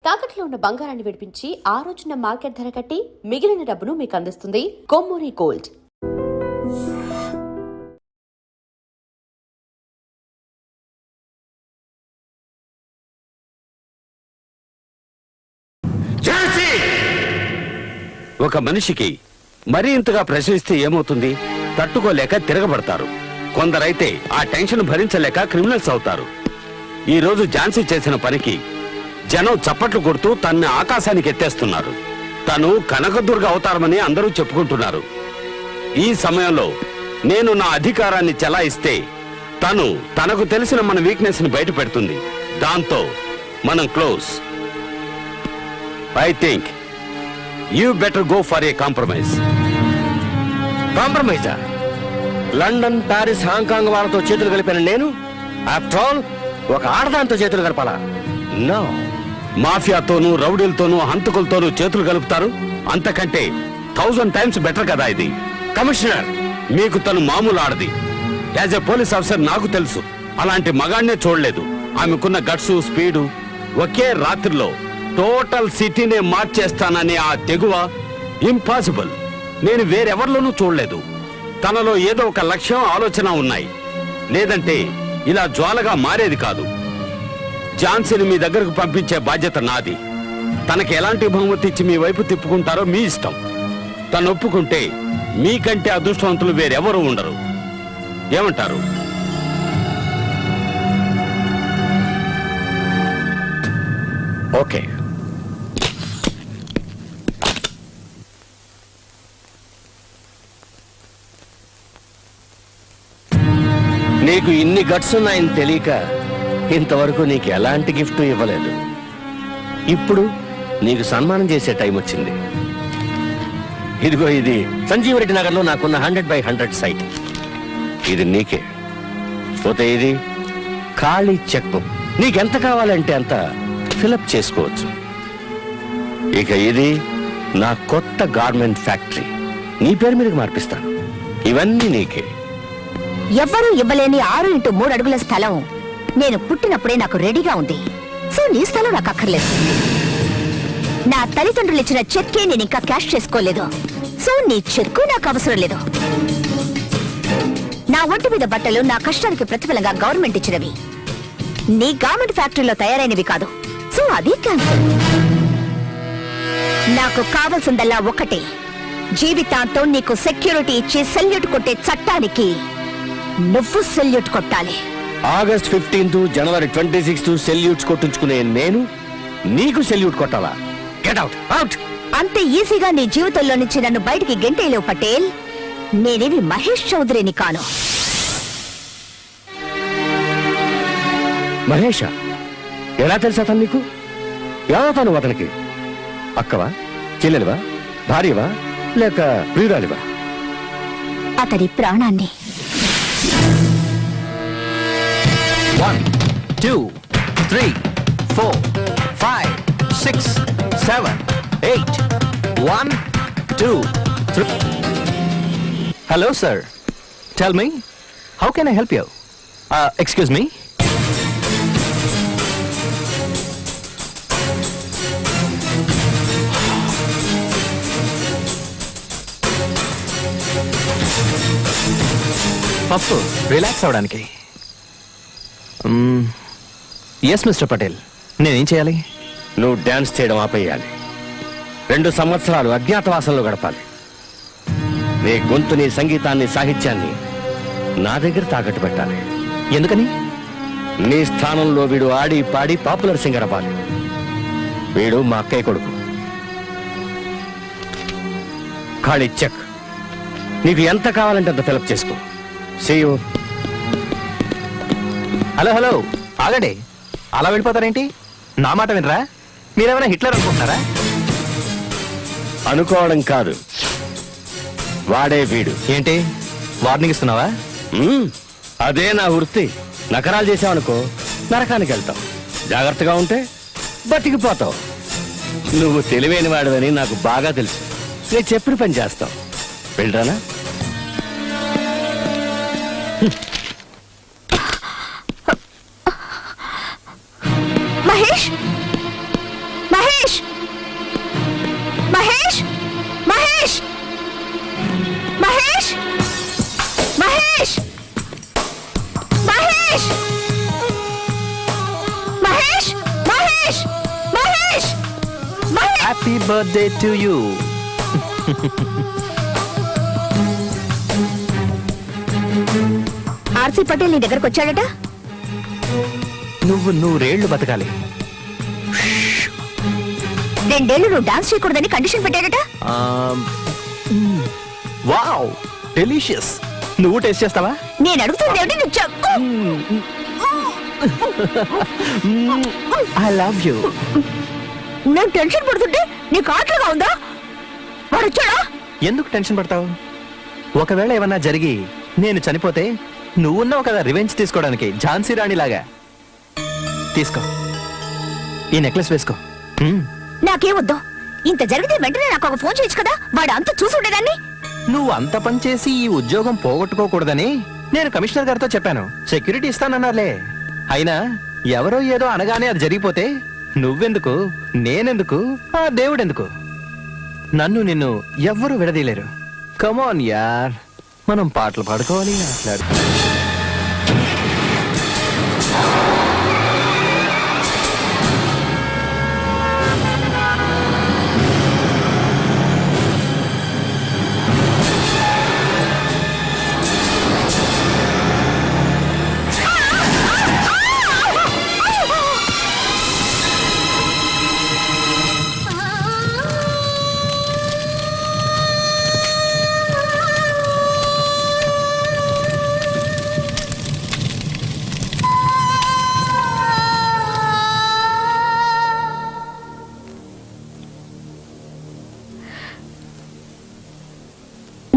తాకట్లో ఉన్న బంగారాన్ని విడిపించి ఆ రోజున మార్కెట్ ధర కట్టి మిగిలిన డబ్బును మీకు అందిస్తుంది కొమ్మూరి గోల్డ్. ఒక మనిషికి మరీ ఇంతగా ప్రశ్నిస్తే ఏమవుతుంది? తట్టుకోలేక తిరగబడతారు. కొందరైతే ఆ టెన్షన్ భరించలేక క్రిమినల్స్ అవుతారు. ఈ రోజు ఝాన్సీ చేసిన పనికి జనం చప్పట్లు కొడుతూ తన్ని ఆకాశానికి ఎత్తేస్తున్నారు. తను కనకదుర్గ అవతారమని అందరూ చెప్పుకుంటున్నారు. ఈ సమయంలో నేను నా అధికారాన్ని చెలాయిస్తే తను తనకు తెలిసిన మన వీక్నెస్ ని బయట పెడుతుంది. దాంతో మనం close. I think you better go for a compromise. కాంప్రమైజా? లండన్, పారిస్, హాంకాంగ్ వాళ్ళతో చేతులు కలిపిన నేను ఆఫ్టర్ ఆల్ ఒక ఆడదాంతో చేతులు కలపాలా? నో. మాఫియాతోనూ రౌడీలతోనూ హంతకులతోనూ చేతులు కలుపుతారు. అంతకంటే 1000 times బెటర్ కదా ఇది. కమిషనర్, మీకు తను మామూలు ఆడది. యాజ్ ఎ పోలీస్ ఆఫీసర్ నాకు తెలుసు. అలాంటి మగాణ్ణే చూడలేదు. ఆమెకున్న గట్స్, స్పీడు, ఒకే రాత్రిలో టోటల్ సిటీనే మార్చేస్తాననే ఆ తెగువ ఇంపాసిబుల్. నేను వేరెవరిలోనూ చూడలేదు. తనలో ఏదో ఒక లక్ష్యం, ఆలోచన ఉన్నాయి. లేదంటే ఇలా జ్వాలగా మారేది కాదు. ఝాన్సీని మీ దగ్గరకు పంపించే బాధ్యత నాది. తనకి ఎలాంటి బహుమతి ఇచ్చి మీ వైపు తిప్పుకుంటారో మీ ఇష్టం. తను ఒప్పుకుంటే మీకంటే అదృష్టవంతులు వేరెవరూ ఉండరు. ఏమంటారు? ఓకే. నీకు ఇన్ని గట్స్ ఉన్నాయని తెలియక ఇంతవరకు నీకు ఎలాంటి గిఫ్ట్ ఇవ్వలేదు. ఇప్పుడు నీకు సన్మానం చేసే టైం వచ్చింది. ఇదిగో, ఇది సంజీవరెడ్డి నగర్లో నాకున్న 100/100 సైట్. ఇది నీకే. పోతే ఇది ఖాళీ చెక్ బుక్. నీకెంత కావాలంటే అంత ఫిలప్ చేసుకోవచ్చు. ఇక ఇది నా కొత్త గార్మెంట్ ఫ్యాక్టరీ. నీ పేరు మీదకి మార్పిస్తాను. ఇవన్నీ నీకే. ఎవ్వరూ ఇవ్వలేని 6x3 అడుగుల స్థలం నేను పుట్టినప్పుడే నాకు రెడీగా ఉంది. సో నీ స్థలం నాకు అక్కర్లేదు. నా తల్లిదండ్రులు ఇచ్చిన చెక్కే నేను ఇంకా క్యాష్ చేసుకోలేదు. సో నీ చెక్కు నాకు అవసరం లేదు. నా ఒంటి మీద బట్టలు నా కష్టానికి ప్రతిఫలంగా గవర్నమెంట్ ఇచ్చినవి. నీ గార్మెంట్ ఫ్యాక్టరీలో తయారైనవి కాదు. సో అది క్యాన్సిల్. నాకు కావాల్సిందల్లా ఒక్కటే, జీవితాంతం నీకు సెక్యూరిటీ ఇచ్చి సెల్యూట్ కొట్టే చట్టానికి నువ్వు సెల్యూట్ కొట్టాలి. ఆగస్ట్ 15 జనవరి 26 సెల్యూట్స్ కొట్టించుకునే నేను నీకు సెల్యూట్ కొట్టాలా? Get out, out. అంతే ఈజీగా నీ జీవితంలో నుంచి నన్ను బయటికి గెంటేలేవు పటేల్. నేనేమి మహేష్ చౌదరిని కాను. మహేషా? ఎలా తెలుసా అతను నీకు? ఎవతాను అతనికి? అక్కవా, చెల్లెలివా, భార్యవా, లేక ప్రియురాలివా? అతడి ప్రాణాన్ని. 1, 2, 3, 4, 5, 6, 7, 8. 1, 2, 3. Hello, sir. Tell me, how can I help you? Excuse me? పప్పు రిలాక్స్ అవడానికి. ఎస్ మిస్టర్ పటేల్, నేనేం చేయాలి? నువ్వు డాన్స్ చేయడం ఆపేయాలి. 2 సంవత్సరాలు అజ్ఞాతవాసంలో గడపాలి. నీ గొంతుని, సంగీతాన్ని, సాహిత్యాన్ని నా దగ్గర తాకట్టు పెట్టాలి. ఎందుకని? నీ స్థానంలో వీడు ఆడి పాడి పాపులర్ సింగర్ అవ్వాలి. వీడు మా అక్కయ్య కొడుకు. ఖాళీ చెక్. నీకు ఎంత కావాలంటే అంత ఫిలప్ చేసుకో. See you. హలో హలో, ఆగండి. అలా వెళ్ళిపోతారేంటి? నా మాట వినరా? మీరేమైనా హిట్లర్ అనుకుంటున్నారా? అనుకోవడం కాదు, వాడే వీడు. ఏంటి వార్నింగ్ ఇస్తున్నావా? అదే నా వృత్తి. నకరాలు చేసావనుకో నరకానికి వెళ్తావు. జాగ్రత్తగా ఉంటే బతికిపోతావు. నువ్వు తెలివైన వాడివని నాకు బాగా తెలుసు. నేను చెప్పిన పని చేస్తావు. వెళ్ళరానా? Mahesh, Mahesh Mahesh Mahesh Mahesh Mahesh Mahesh Mahesh Mahesh Mahesh Mahesh happy birthday to you. RC Patel నీ దగ్గరకు వచ్చాడట. నువ్వు నూరేళ్లు బతకాలి. 2 ఏళ్ళు నువ్వు డాన్స్ చేయకూడదని కండిషన్ పెట్టాడట. Wow, delicious. నువ్వు టేస్ట్ చేస్తావా? నేను అడుగుతుంది ఏమిటి? నువ్వు చెప్పు. I love you. నేను టెన్షన్ పడుతుంటే నీకు ఆటలుగా ఉందా? వాడు వచ్చాడా? ఎందుకు టెన్షన్ పడతావు? ఒకవేళ ఏమన్నా జరిగి నేను చనిపోతే నువ్వున్నావు కదా రివెంజ్ తీసుకోవడానికి, ఝాన్సీ రాణి లాగా. తీసుకో, ఈ నెక్లెస్ వేసుకో. నాకేమొద్దు. ఇంత జరిగితే వెంటనే నాకు ఒక ఫోన్ చేయొచ్చు కదా. వాడు అంత చూసి ఉండేదాన్ని. నువ్వు అంత పని చేసి ఈ ఉద్యోగం పోగొట్టుకోకూడదని నేను కమిషనర్ గారితో చెప్పాను. సెక్యూరిటీ ఇస్తానన్నారులే. అయినా ఎవరో ఏదో అనగానే అది జరిగిపోతే నువ్వెందుకు, నేనెందుకు, ఆ దేవుడెందుకు? నన్ను నిన్ను ఎవ్వరూ విడదీయలేరు. కమాన్ యార్, మనం పాటలు పాడుకోవాలి, ఆటలాడు.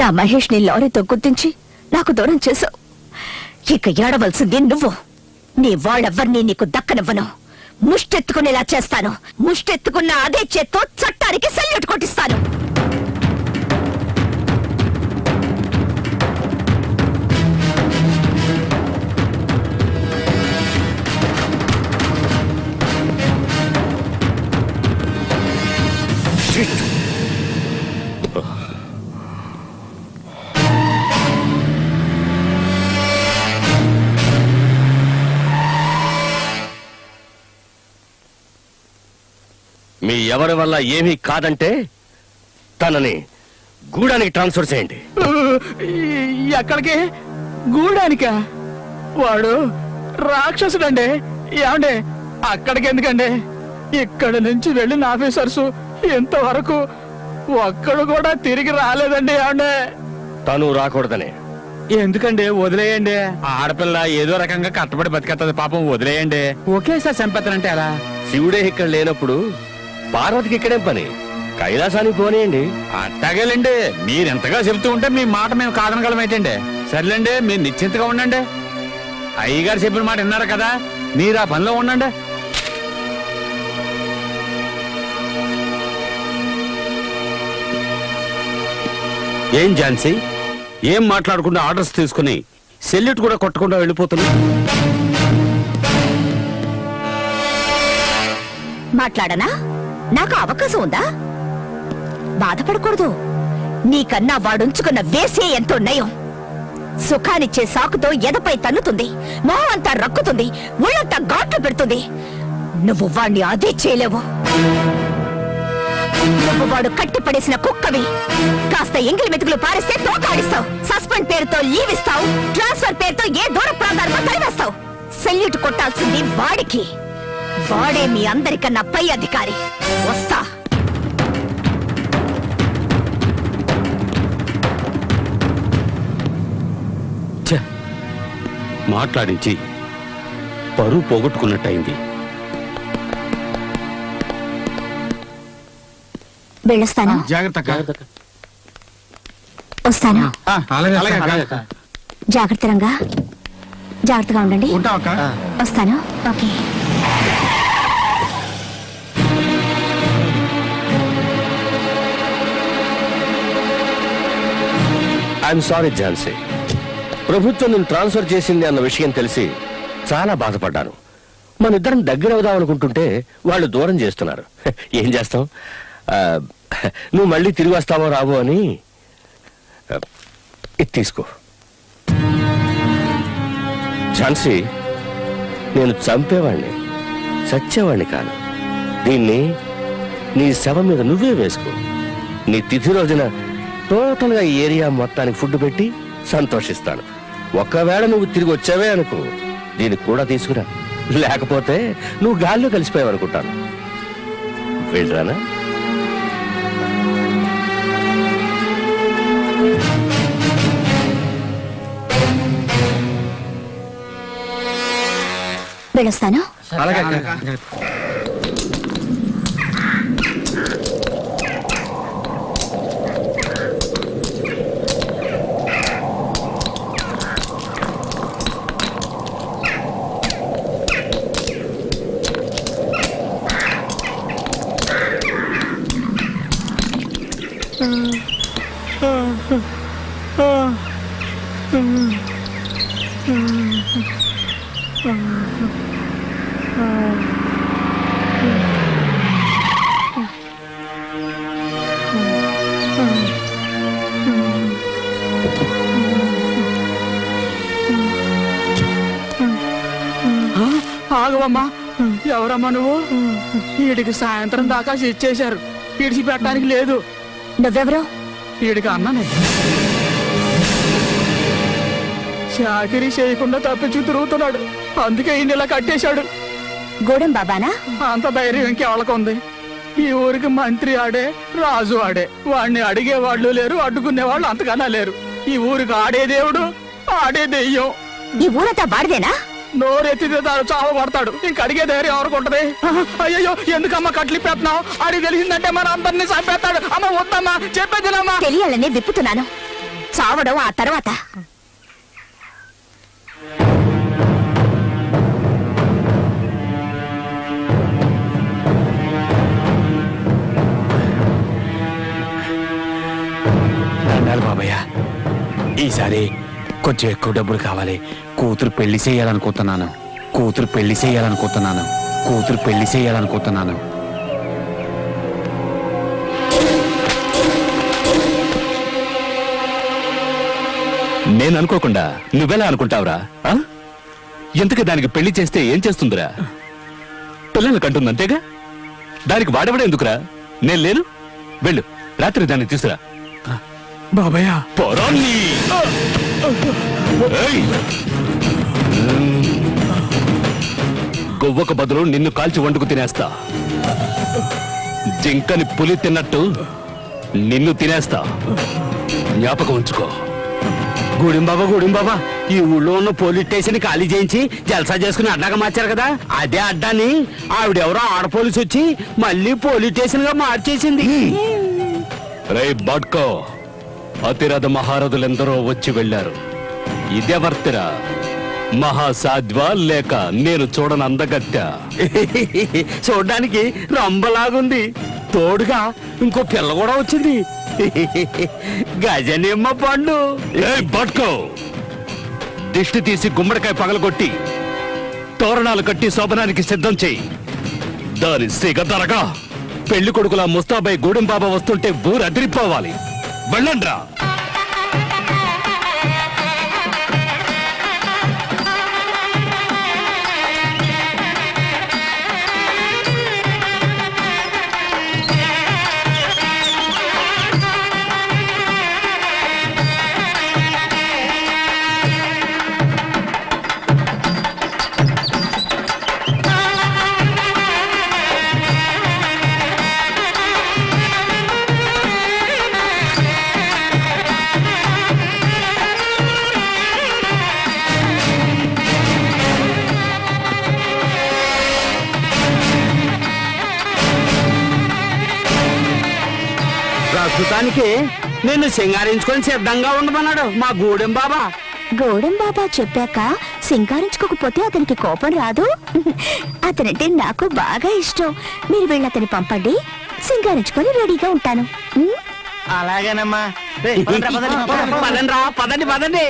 నా మహేష్ ని లారీతో గుర్తించి నాకు దూరం చేశావు. ఇక ఏడవలసింది నువ్వు. నీ వాళ్ళెవ్వరినీ నీకు దక్కనివ్వను. ముష్టెత్తుకునేలా చేస్తాను. ముష్టెత్తుకున్న అదే చేత్తో చట్టానికి సెల్యూట్ కొట్టిస్తాను. మీ ఎవరి వల్ల ఏమీ కాదంటే తనని గూడానికి ట్రాన్స్ఫర్ చేయండి. ఎక్కడికి? గూడానికా? వాడు రాక్షసుడండి. ఏమండి, అక్కడికి ఎందుకండి? ఇక్కడి నుంచి వెళ్ళిన ఆఫీసర్స్ ఇంతవరకు ఒక్కడు కూడా తిరిగి రాలేదండి. ఏమండి, తను రాకూడదని. ఎందుకండి? వదిలేయండి. ఆడపిల్ల ఏదో రకంగా కట్టబడి బతికేస్తుంది. పాపం వదిలేయండి. ఒకేసారి చంపేస్తానంటే ఎలా? శివుడే ఇక్కడ లేనప్పుడు పార్వతికి ఇక్కడేం పని? కైలాసానికి పోనీయండి. అట్టగలండి. మీరు ఎంతగా చెబుతూ ఉంటే మీ మాట మేము కాదనగలం ఏంటండి. సర్లేండి, మీరు నిశ్చింతగా ఉండండి. అయ్యగారు చెప్పిన మాట విన్నారు కదా, మీరు ఆ పనిలో ఉండండి. ఏం ఝాన్సీ, ఏం మాట్లాడకుండా ఆర్డర్స్ తీసుకుని సెల్యూట్ కూడా కొట్టకుండా వెళ్ళిపోతున్నా? మాట్లాడనా? నాకు అవకాశం ఉందా? బాధపడకూడదు. నీకన్నా వాడుంచుకున్న వేసే ఎంతో నయం. సుఖానిచ్చే సాకుతో ఎదపై తన్నుతుంది, మొహం అంతా రక్కుతుంది, ఒళ్ళంతా ఘాట్లు పెడుతుంది. నువ్వు వాణ్ణి అదే చేయలేవు. నువ్వు వాడు కట్టిపడేసిన కుక్కవి. కాస్త ఎంగిలి మెతుకులు పారిస్తే తోకాడిస్తావు. సస్పెండ్ పేరుతో లీవ్ ఇస్తావు. ట్రాన్స్ఫర్ పేరుతో ఏ దూర ప్రాంతాలకు తరివేస్తావు. సెల్యూట్ కొట్టాల్సింది వాడికి. వాడే మీ అందరికన్నా పై అధికారి. వస్తా. మాట్లాడించి పరువు పోగొట్టుకున్నట్టయింది. వెళ్ళొస్తాను. జాగ్రత్త. వస్తాను. జాగ్రత్తగా ఉండండి. వస్తాను. ఓకే. I'm sorry Jhansi. ప్రభుత్వం నేను ట్రాన్స్ఫర్ చేసింది అన్న విషయం తెలిసి చాలా బాధపడ్డాను. మన ఇద్దరం దగ్గర అవుదాం అనుకుంటుంటే వాళ్ళు దూరం చేస్తున్నారు. ఏం చేస్తాం? నువ్వు మళ్ళీ తిరిగి వస్తావో రావో అని ఇది తీసుకో. ఝాన్సీ, నేను చంపేవాణ్ణి, చచ్చేవాణ్ణి కాను. దీన్ని నీ శవం మీద నువ్వే వేసుకో. నీ తిథి రోజున టోటల్గా ఈ ఏరియా మొత్తానికి ఫుడ్ పెట్టి సంతోషిస్తాను. ఒకవేళ నువ్వు తిరిగి వచ్చావే అనుకో, దీన్ని కూడా తీసుకురా. లేకపోతే నువ్వు గాల్లో కలిసిపోయావు అనుకుంటాను. వెళ్ళరానా? వెళ్ళొస్తాను. ఆగవమ్మా, ఎవరమ్మా నువ్వు? వీడికి సాయంత్రం దాకా ఇచ్చేశారు, విడిచిపెట్టడానికి లేదు. నువ్వెవరో? వీడికి అన్ననే. చాకరీ చేయకుండా తప్పించి తిరుగుతున్నాడు, అందుకే ఈయన ఇలా కట్టేశాడు. గూడెం బాబానా? అంత ధైర్యం ఇంకెవరికి ఉంది? ఈ ఊరికి మంత్రి ఆడే, రాజు ఆడే. వాడిని అడిగేవాళ్ళు లేరు, అడ్డుకునేవాళ్ళు అంతకన్నా లేరు. ఈ ఊరికి ఆడే దేవుడు, ఆడే దెయ్యం. ఈ ఊరంతా బాడిదేనా? నోరెత్తితే చావు పడతాడు, ఇంక అడిగే ధైర్యం ఎవరికుంటది? అయ్యో, ఎందుకమ్మా కట్లి పెట్టినావు? అడిగి తెలిసిందంటే మన అందరినీ చంపేస్తాడు. అమ్మ వద్దమ్మా, చెప్పేదినమ్మా. తెలియాలని విప్పుతున్నాను, చావడం ఆ తర్వాత. దండాలు బాబయ్య, ఈసారి కొంచెం ఎక్కువ డబ్బులు కావాలి. కూతురు పెళ్లి చేయాలనుకుంటున్నాను. నేను అనుకోకుండా నువ్వెలా అనుకుంటావురా? ఎందుకు దానికి పెళ్లి చేస్తే ఏం చేస్తుందిరా? పిల్లలు కంటుంది అంతేగా. దానికి వాడవడే ఎందుకురా? నేను లేను, వెళ్ళు, రాత్రి దాన్ని తీసురా. బాబయ్య, పొరాన్ని గొవ్వకు బదులు నిన్ను కాల్చి వండుకు తినేస్తా. జింకని పులి తిన్నట్టు నిన్ను తినేస్తా, జ్ఞాపకం ఉంచుకో. గూడెం బాబా, ఈ ఊళ్ళో ఉన్న పోలీస్ స్టేషన్ ఖాళీ చేయించి జల్సా చేసుకుని అడ్డాగా మార్చారు కదా, అదే అడ్డాని ఆవిడెవరో ఆడ పోలీసు వచ్చి మళ్ళీ పోలీస్ స్టేషన్ గా మార్చేసింది. రే బాడ్కో, అతిరథ మహారథులెందరో వచ్చి వెళ్ళారు. ఇదెవర్తిరా? మహాసాధ్వా లేక నేను చూడని అందగత్య? చూడ్డానికి రంబలాగుంది, తోడుగా ఇంకో పిల్ల కూడా వచ్చింది. గజనిమ్మ పండు. ఏ బాడ్కో, దిష్టి తీసి గుమ్మడికాయ పగలగొట్టి తోరణాలు కట్టి శోభనానికి సిద్ధం చెయ్యి. దాని సిగదరగా పెళ్లి కొడుకులా ముస్తాబై గూడెం బాబా వస్తుంటే ఊరు అదిరిపోవాలి. వెళ్ళండ్రా. ప్రస్తుతానికి నిన్ను సింగారించుకొని సిద్ధంగా ఉండమన్నాడు మా గూడెం బాబా. గూడెం బాబా చెప్పాక సింగారించుకోకపోతే అతనికి కోపం రాదు. అతనంటే నాకు బాగా ఇష్టం. మీరు వెళ్ళి అతన్ని పంపండి, సింగారించుకొని రెడీగా ఉంటాను. అలాగేనమ్మా. పదండి.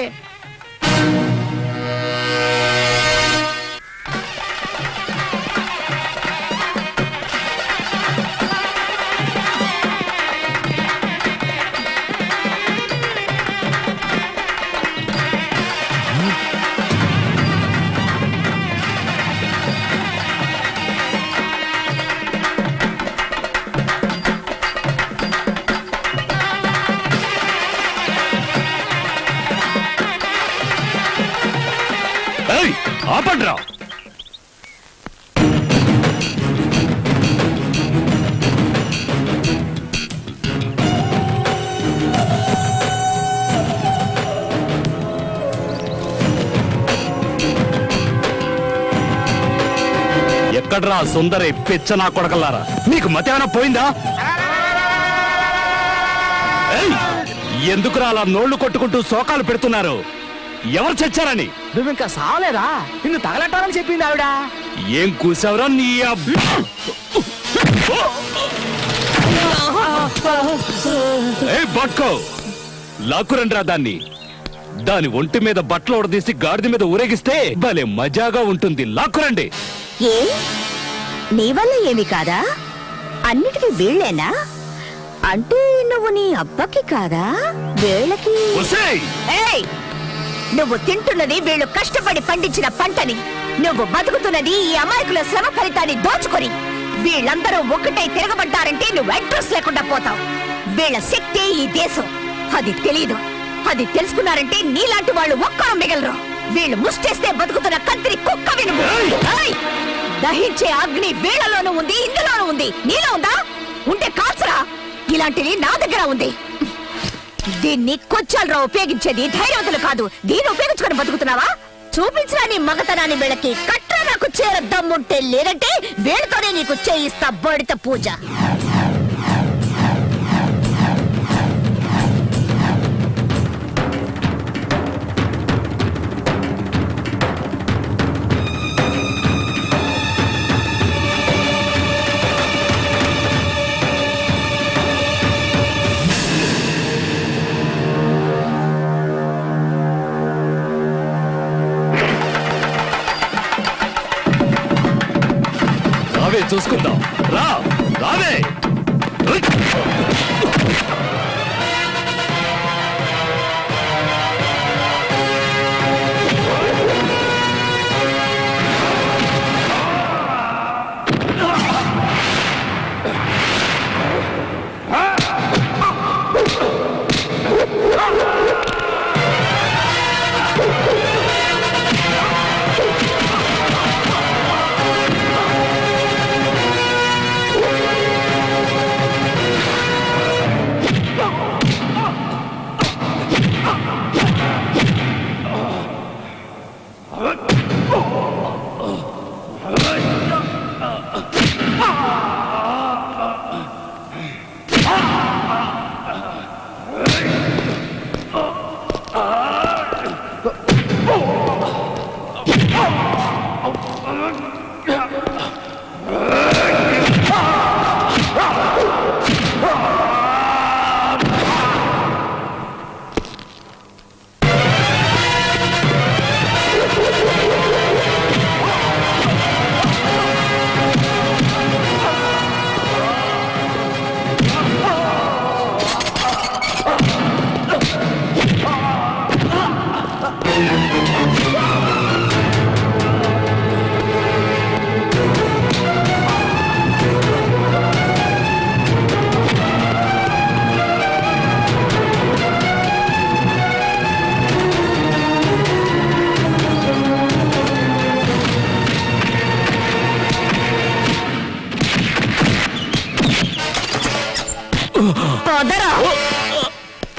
ఆపండ్రా. ఎక్కడ్రా సుందరి పిచ్చ నా కొడకల్లారా, మీకు మతేమైనా పోయిందా? ఏయ్, ఎందుకురా అలా నోళ్లు కొట్టుకుంటూ శోకాలు పెడుతున్నారు? ఎవరు చచ్చారని? నువ్వు ఇంకా సావలేదా? నిన్ను తగలట్టాలని చెప్పింది ఆవిడ. ఏం కూసావురా నీ బట్కో లాక్కురండ్రా దాన్ని. దాని ఒంటి మీద బట్టలు ఉడదీసి గాడిద మీద ఊరేగిస్తే భలే మజాగా ఉంటుంది. లాక్కురండి. ఏ నీ వల్ల ఏమి కాదా? అన్నిటికీ వీళ్ళేనా? అంటే నువ్వు నీ అబ్బకి కాదా? వీళ్ళకి ఒసేయ్! ఏయ్! నువ్వు తింటున్నది వీళ్ళు కష్టపడి పండించిన పంటని, నువ్వు బతుకుతున్నది ఈ అమాయకుల శ్రమ ఫలితాన్ని దోచుకొని. వీళ్ళందరూ ఒక్కటై తిరగబడ్డారంటే నువ్వు అడ్రస్ లేకుండా పోతావు. వీళ్ళ శక్తి ఈ దేశం, అది తెలీదు. అది తెలుసుకున్నారంటే నీలాంటి వాళ్ళు ఒక్కరు మిగలరు. వీళ్ళు ముష్టేస్తే బతుకుతున్న కత్తిరి కుక్క వినుము. ఏయ్! దహించే అగ్ని వీళ్ళలోనూ ఉంది, ఇందులోనూ ఉంది. నీలో ఉందా? ఉంటే కాల్చరా. ఇలాంటివి నా దగ్గర ఉంది. దీన్ని కొంచెంరా ఉపయోగించేది, ధైర్యవంతులు కాదు. దీన్ని ఉపయోగించుకొని బతుకుతున్నావా? చూపించరా నీ మగతనాన్ని. వీళ్ళకి కట్రా నాకు చేర దమ్ముంటే, లేదంటే వీళ్ళతోనే నీకు చేయిస్తా బడిత పూజ. రావే చూసుకుందాం. రావే.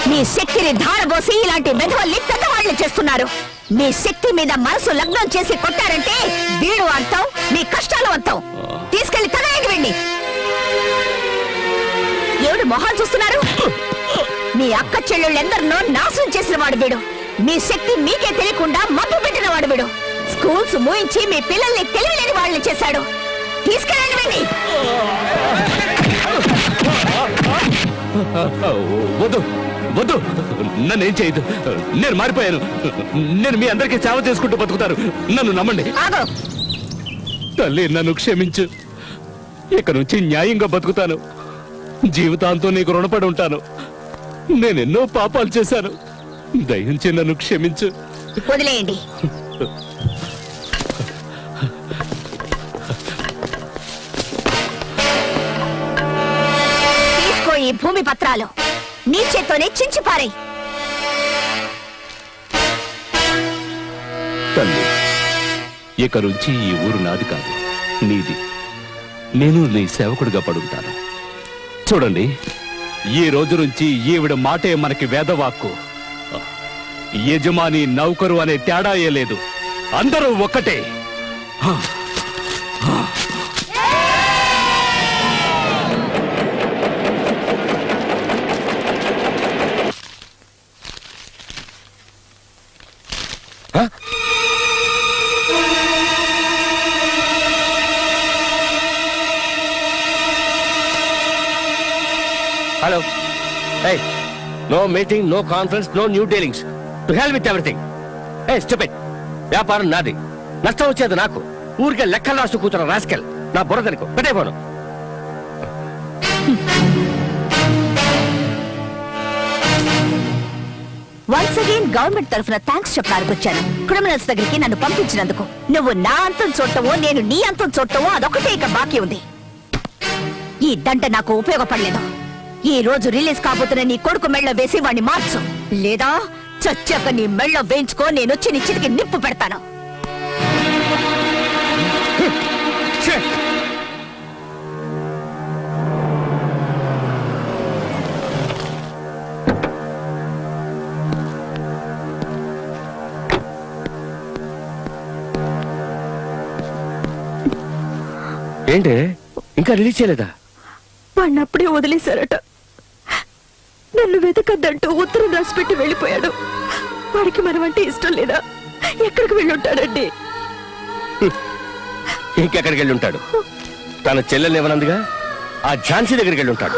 మీ శక్తిని ధారబోసి ఇలాంటి మెధవల్ని పెద్దవాళ్ళు చేస్తున్నారు. మీ శక్తి మీద మనసు లగ్నం చేసి కొట్టారంటే వీడు అంతం, మీ కష్టాలు అంతం. తీసుకెళ్లి తనకి వెళ్ళి. ఎవడు మొహాలు చూస్తున్నారు? మీ అక్క చెల్లెళ్ళెందరినో నాశనం చేసిన వాడు వీడు. మీ శక్తి మీకే తెలియకుండా మబ్బు పెట్టిన వాడు వీడు. స్కూల్స్ మూయించి మీ పిల్లల్ని తెలివిలేని వాళ్ళని చేశాడు. తీసుకెళ్ళండి వెళ్ళి. వద్దు వద్దు, నన్నేం చేయదు. నేను మారిపోయాను. నేను మీ అందరికీ సేవ చేసుకుంటూ బతుకుతాను. నన్ను నమ్మండి. ఆగో. తల్లి, నన్ను క్షమించు. ఇక నుంచి న్యాయంగా బతుకుతాను. జీవితాంతం నీకు రుణపడి ఉంటాను. నేనెన్నో పాపాలు చేశాను. దయించి నన్ను క్షమించు. వదిలేయండి. తీసుకో ఈ భూమి పత్రాలు. నీ చేత్తోనే చించిపారాయి. తల్లి, ఇక నుంచి ఈ ఊరు నాది కాదు, నీది. నేను నీ సేవకుడిగా పడుంటాను. చూడండి, ఈ రోజు నుంచి ఈవిడ మాటే మనకి వేదవాక్కు. యజమాని నౌకరు అనే తేడాయే లేదు, అందరూ ఒక్కటే. Hello, no meeting, no conference, no new dealings. To hell with everything. Stupid. వ్యాపారం నాది, నష్టం వచ్చేది నాకు. ఊరికే లెక్కలు రాస్తూ కూర్చున్న రాస్కెల్ నా బుర్రదనుకో. పెట్టేపోను. వన్స్ అగైన్ గవర్నమెంట్ తరఫున థ్యాంక్స్ చెప్పడానికి వచ్చాను. క్రిమినల్స్ దగ్గరికి నన్ను పంపించినందుకు. నువ్వు నా అంతం చూడటమో నేను నీ అంతం చూడటమో అదొకటే ఇక బాకీ ఉంది. ఈ దండ నాకు ఉపయోగపడలేదు. ఈ రోజు రిలీజ్ కాబోతున్న నీ కొడుకు మెళ్ళ వేసి వాణ్ణి మార్చు, లేదా చచ్చాక నీ మెళ్ళ వేయించుకో. నేను వచ్చి నీ చితికి నిప్పు పెడతాను. ఏంటి ఇంకా రిలీజ్ చేయలేదా? వాణ్ణి అప్పుడే వదిలేశారట. నన్ను వెతకద్దంటూ ఉత్తరం రాసిపెట్టి వెళ్ళిపోయాడు. వాడికి మనమంటే ఇష్టం లేదా? ఎక్కడికి వెళ్ళుంటాడండి? ఇంకెక్కడికి వెళ్ళి ఉంటాడు? తన చెల్లెల్ని ఇవ్వనందుగా ఆ ఝాన్సీ దగ్గరికి వెళ్ళి ఉంటాడు.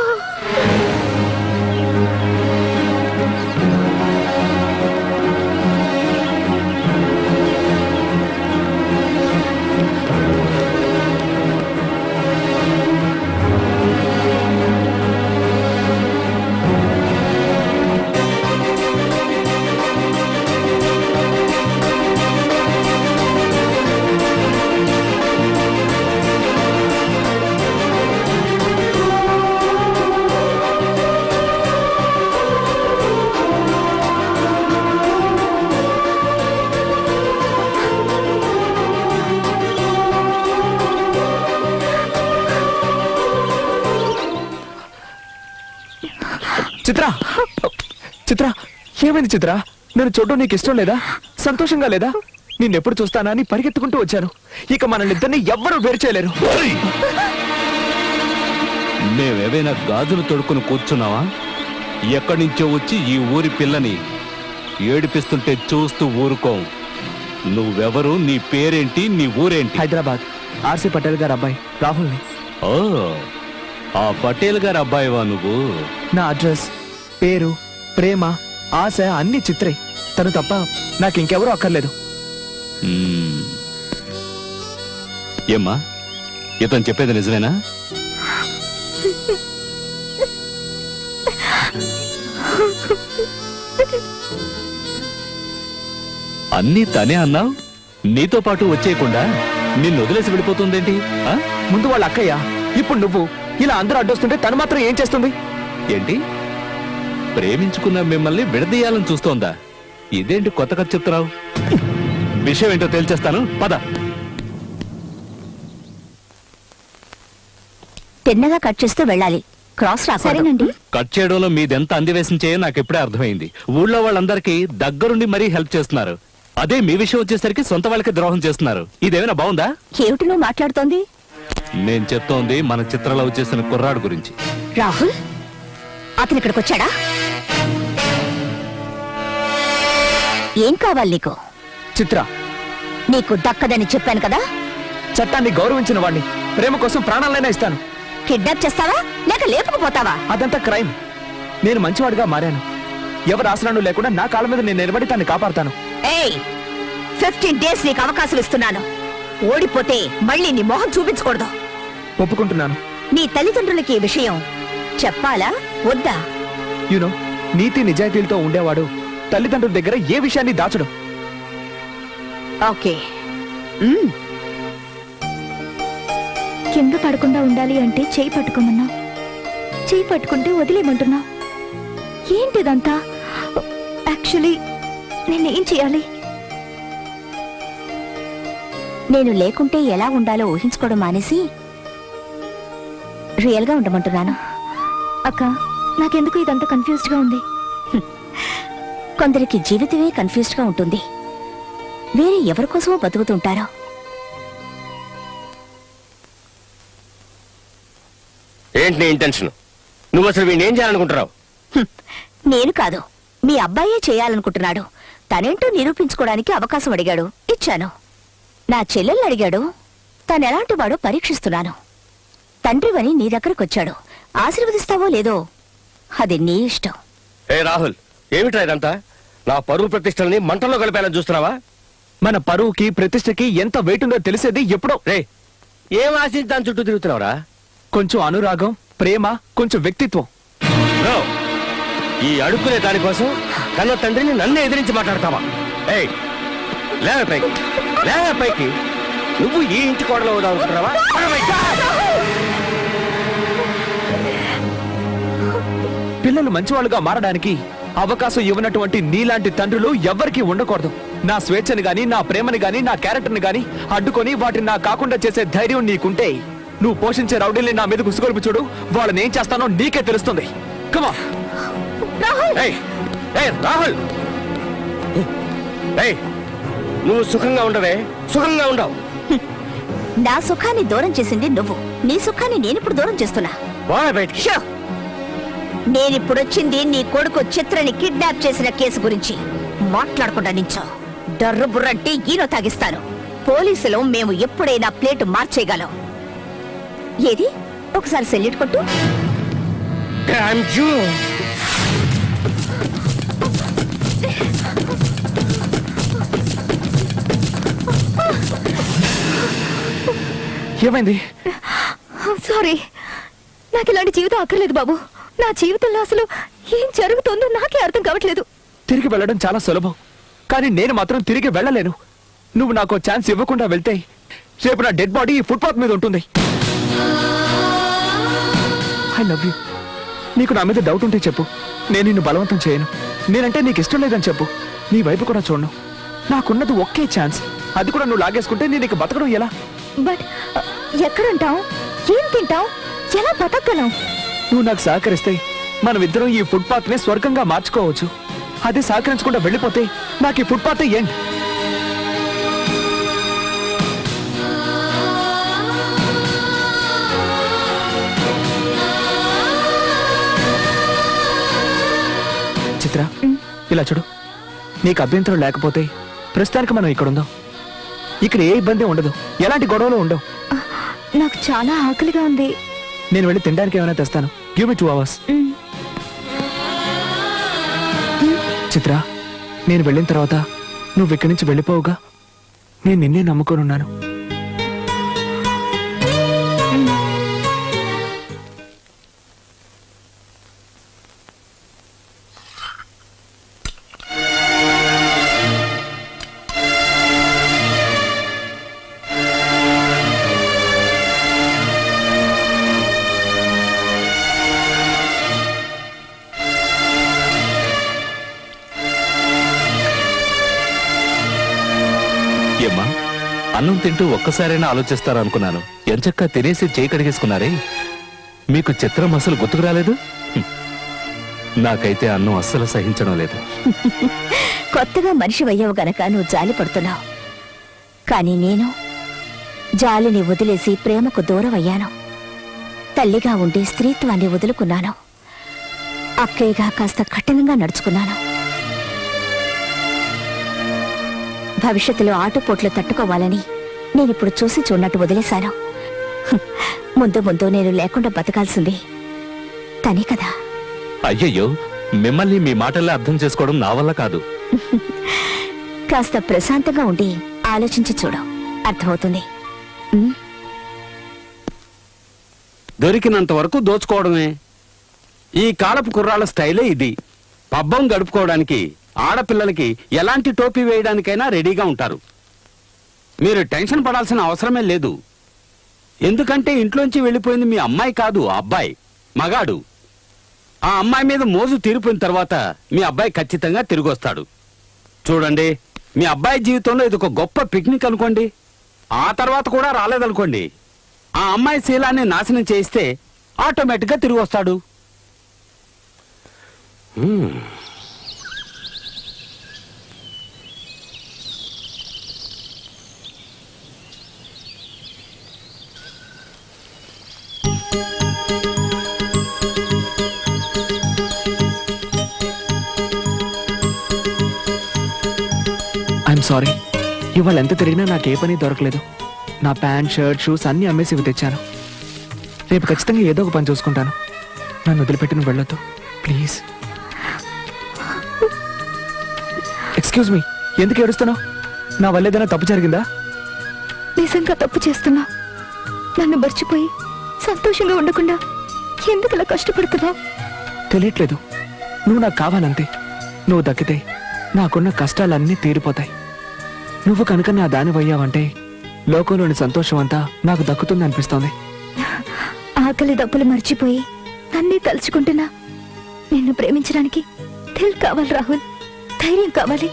చిత్ర, చిత్ర, ఏమైంది చిత్ర? నేను చూడడం నీకు ఇష్టం లేదా? సంతోషంగా లేదా? నిన్నెప్పుడు చూస్తానా అని పరిగెత్తుకుంటూ వచ్చాను. ఇక మనల్ని ఇద్దరిని ఎవ్వరూ వేరు చేయలేరు. మేమేవైనా గాజులు తొడుక్కుని కూర్చున్నావా? ఎక్కడి నుంచో వచ్చి ఈ ఊరి పిల్లని ఏడిపిస్తుంటే చూస్తూ ఊరుకోం. నువ్వెవరు? నీ పేరేంటి? నీ ఊరేంటి? హైదరాబాద్ ఆర్సి పటేల్ గారు అబ్బాయి రాహుల్ని. ఓ, ఆ పటేల్ గారి అబ్బాయివా నువ్వు? నా అడ్రస్, పేరు, ప్రేమ, ఆశ అన్ని చిత్రే. తను తప్ప నాకు ఇంకెవరూ అక్కర్లేదు. మ్మ్. ఏమ్మా, ఇతను చెప్పేది నిజమేనా? అన్నీ తనే అన్నావు. నీతో పాటు వచ్చేయకుండా నిన్ను వదిలేసి వెళ్ళిపోతుందేంటి? ఆ? ముందు వాళ్ళ అక్కయ్య, ఇప్పుడు నువ్వు. ఇలా అందరూ అడ్డొస్తుంటే తను మాత్రం ఏం చేస్తుంది? ఏంటి, ప్రేమించుకున్న మిమ్మల్ని విడదీయాలని చూస్తోందా? ఇదేంటి కొత్త కథ చెప్తున్నావు? విషయం ఏంటో తేల్చేస్తాను, పద. తిన్నగా కట్ చేస్తూ వెళ్ళాలి. క్రాస్ రా. సరేనండి. కట్ చేయడంలో మీదెంత అందివేశం చేయో నాకు ఇప్పుడే అర్థమైంది. ఊళ్ళో వాళ్ళందరికీ దగ్గరుండి మరీ హెల్ప్ చేస్తున్నారు. అదే మీ విషయం వచ్చేసరికి సొంత వాళ్ళకి ద్రోహం చేస్తున్నారు. ఇదేమైనా బాగుందా? ఏమిటి నువ్వు మాట్లాడుతోంది? నేను చెప్తోంది మన చిత్రలో వచ్చేసిన కుర్రాడు గురించి. రాహుల్ అతను ఇక్కడికి వచ్చాడా? ఏం కావాలి నీకు? చిత్ర, నీకు దక్కదని చెప్పాను కదా. చట్టాన్ని గౌరవించిన వాడిని, ప్రేమ కోసం ప్రాణాలైనా ఇస్తాను. కిడ్నాప్ చేస్తావా లేక లేపుకుపోతావా? అదంతా క్రైమ్. నేను మంచివాడిగా మారాను. ఎవరు ఆశ్రయం లేకుండా నా కాళ్ళ మీద నేను నిలబడి తన్ని కాపాడతాను. ఏయ్, 15 days నీకు అవకాశం ఇస్తున్నాను. ఓడిపోతే మళ్ళీ నీ మొహం చూపించకూడదు. ఒప్పుకుంటున్నాను. నీ తల్లిదండ్రులకి ఈ విషయం చెప్పాలా వద్దా? యూనో, నీతి నిజాయితీలతో ఉండేవాడు తల్లిదండ్రుల దగ్గర ఏ విషయాన్ని దాచడు. ఓకే. కింద పడకుండా ఉండాలి అంటే చేయి పట్టుకోమన్నా, చేయి పట్టుకుంటే వదిలేమంటున్నా. ఏంటిదంతా? యాక్చువల్లీ నేనేం చేయాలి? నేను లేకుంటే ఎలా ఉండాలో ఊహించుకోవడం మానేసి రియల్గా ఉండమంటున్నాను. అక్క నాకెందుకు ఇదంతా కన్ఫ్యూజ్డ్గా ఉంది. కొందరికి జీవితమే కన్ఫ్యూజ్డ్గా ఉంటుంది. వేరే ఎవరి కోసమో బతుకుతుంటారో. ఏంటి నీ ఇంటెన్షన్? నువ్వు అసలు వీడిని ఏం చేయాలనుకుంటున్నావు? నేను కాదు, మీ అబ్బాయే చేయాలనుకుంటున్నాడు. తనేంటో నిరూపించుకోవడానికి అవకాశం అడిగాడు, ఇచ్చాను. నా చెల్లెల్ని అడిగాడు, తనెలాంటి వాడో పరీక్షిస్తున్నాను. తండ్రివని నీ దగ్గరకొచ్చాడు, ఆశీర్వదిస్తావో లేదో అది నీ ఇష్టం. ఏ రాహుల్, ఏమిట్రా ఇదంతా? నా పరువు ప్రతిష్టల్ని మంటల్లో కలిపేయాలని చూస్తున్నావా? మన పరువుకి ప్రతిష్టకి ఎంత వెయిట్ ఉందో తెలిసేది ఎప్పుడో. రే, ఏం ఆశించి దాని చుట్టూ తిరుగుతున్నావురా? కొంచెం అనురాగం, ప్రేమ, కొంచెం వ్యక్తిత్వం. బ్రో, ఈ అడుక్కునే దానికోసం కన్న తండ్రిని నన్నే ఎదిరించి మాట్లాడతావా? ఏయ్, లేవే పైకి, లేవే పైకి. నువ్వు ఈ ఇంటి కోడలో అవుదామనుకుంటున్నావా? పిల్లలు మంచివాళ్ళుగా మారడానికి అవకాశం ఇవ్వనటువంటి నీలాంటి తండ్రులు ఎవ్వరికీ ఉండకూడదు. నా స్వేచ్ఛని గాని, నా ప్రేమని గాని, నా క్యారెక్టర్ని గాని అడ్డుకొని వాటిని నా కాకుండా చేసే ధైర్యం నీకుంటే నువ్వు పోషించే రౌడీల్ని నా మీద గుసుగొలుపు చూడు. వాళ్ళని ఏం చేస్తానో నీకే తెలుస్తుంది. కమా రాహుల్, నువ్వు సుఖంగా ఉండవే, సుఖంగా ఉండవు. నా సుఖాన్ని దూరం చేసింది నువ్వు, నీ సుఖాన్ని నేనిప్పుడు దూరం చేస్తున్నా. బయటికి. షో! నేనిప్పుడొచ్చింది నీ కొడుకు చిత్రని కిడ్నాప్ చేసిన కేసు గురించి మాట్లాడకుండా నించో. డర్రు బుర్రంటే ఈనో తాగిస్తాను. పోలీసులు మేము ఎప్పుడైనా ప్లేటు మార్చేయగలం. ఏది ఒకసారి సెల్యూట్ కొట్టు. Damn you! ఏమైంది? సారీ, నాకు ఇలాంటి జీవితం అక్కర్లేదు బాబు. నా జీవితంలో అసలు ఏం జరుగుతుందో నాకే అర్థం కావట్లేదు. తిరిగి వెళ్ళడం చాలా సులభం, కానీ నేను మాత్రం తిరిగి వెళ్ళలేను. నువ్వు నాకు ఛాన్స్ ఇవ్వకుండా వెళ్తే రేపు నా డెడ్ బాడీ ఈ ఫుట్పాత్ మీద ఉంటుంది. I love you. నీకు నా మీద డౌట్ ఉంటే చెప్పు, నేను నిన్ను బలవంతం చేయను. నేనంటే నీకు ఇష్టం లేదని చెప్పు, నీ వైపు కూడా చూడను. నాకున్నది ఒకే ఛాన్స్, అది కూడా నువ్వు లాగేసుకుంటే నేను ఇక బతకడం ఎలా? బట్ ఎక్కడుంటావు, ఏం తింటావు, ఎలా బతకగలం? నువ్వు నాకు సహకరిస్తే మనమిద్దరం ఈ ఫుట్పాత్ ని స్వర్గంగా మార్చుకోవచ్చు. అదే సహకరించకుండా వెళ్ళిపోతే నాకు ఈ ఫుట్పాత్ ఏంటి? చిత్ర, ఇలా చూడు. నీకు అభ్యంతరం లేకపోతే ప్రస్తుతానికి మనం ఇక్కడ ఉందాం. ఇక్కడ ఏ ఇబ్బంది ఉండదు, ఎలాంటి గొడవలు ఉండవు. నాకు చాలా ఆకలిగా ఉంది. నేను వెళ్ళి తినడానికి ఏమైనా తెస్తాను. Give me 2 hours. చిత్ర, నేను వెళ్ళిన తర్వాత నువ్వు ఇక్కడి నుంచి వెళ్ళిపోవుగా. నేను నిన్నే నమ్ముకోనున్నాను. ఏమ్మా, అన్నం తింటూ ఒక్కసారైనా ఆలోచిస్తారనుకున్నాను. ఎంచక్కా తినేసి చేయి కడిగేసుకున్నారే. మీకు చిత్రం అసలు గుర్తుకు రాలేదు? నాకైతే అన్నం అస్సలు సహించడం లేదు. కొత్తగా మనిషి అయ్యావు గనక నువ్వు జాలి పడుతున్నావు. కానీ నేను జాలిని వదిలేసి ప్రేమకు దూరం అయ్యాను. తల్లిగా ఉండి స్త్రీత్వాన్ని వదులుకున్నాను. అక్కయ్యగా కాస్త కఠినంగా నడుచుకున్నాను. భవిష్యత్తులో ఆటుపోట్లు తట్టుకోవాలని నేనిప్పుడు చూసి చూడనట్టు వదిలేశాను. ముందు ముందు నేను లేకుండా బతకాల్సింది తనే కదా. అయ్యయ్యో, మిమ్మల్ని మీ మాటల్లో అర్థం చేసుకోవడం నా వల్ల కాదు. కాస్త ప్రశాంతంగా ఉండి ఆలోచించి చూడు, అర్థమవుతుంది. దొరికినంత వరకు దోచుకోవడమే ఈ కాలపు కుర్రాళ్ళ స్టైలే ఇది. పబ్బం గడుపుకోవడానికి ఆడపిల్లలకి ఎలాంటి టోపీ వేయడానికైనా రెడీగా ఉంటారు. మీరు టెన్షన్ పడాల్సిన అవసరమే లేదు. ఎందుకంటే ఇంట్లోంచి వెళ్ళిపోయింది మీ అమ్మాయి కాదు, ఆ అబ్బాయి మగాడు. ఆ అమ్మాయి మీద మోజు తీరిపోయిన తర్వాత మీ అబ్బాయి ఖచ్చితంగా తిరిగి వస్తాడు. చూడండి, మీ అబ్బాయి జీవితంలో ఇది ఒక గొప్ప పిక్నిక్ అనుకోండి. ఆ తర్వాత కూడా రాలేదనుకోండి, ఆ అమ్మాయి శీలాన్ని నాశనం చేయిస్తే ఆటోమేటిక్ గా తిరిగి వస్తాడు. ఐఎమ్ సారీ, ఇవాళ ఎంత తిరిగినా నాకు ఏ పని దొరకలేదు. నా ప్యాంట్, షర్ట్, షూస్ అన్నీ అమ్మేసి ఇవి తెచ్చాను. రేపు ఖచ్చితంగా ఏదో ఒక పని చూసుకుంటాను. నన్ను వదిలిపెట్టి నువ్వు వెళ్ళొద్దు ప్లీజ్. ఎక్స్క్యూజ్ మీ, ఎందుకు ఏడుస్తున్నావు? నా వల్ల ఏదైనా తప్పు జరిగిందా? నిజంగా తప్పు చేస్తున్నా. నన్ను మర్చిపోయి సంతోషంగా ఉండకుండా ఎందుకు ఇలా కష్టపడుతున్నావు? తెలియట్లేదు. నువ్వు నాకు కావాలంతే. నువ్వు దక్కితే నాకున్న కష్టాలన్నీ తీరిపోతాయి. నువ్వు కనుక నా దానివయ్యావంటే లోకంలోని సంతోషం అంతా నాకు దక్కుతుంది అనిపిస్తోంది. ఆకలి దప్పులు మర్చిపోయి నన్నే తలుచుకుంటున్నా. నిన్ను ప్రేమించడానికి దిల్ కావాలి రాహుల్, ధైర్యం కావాలి.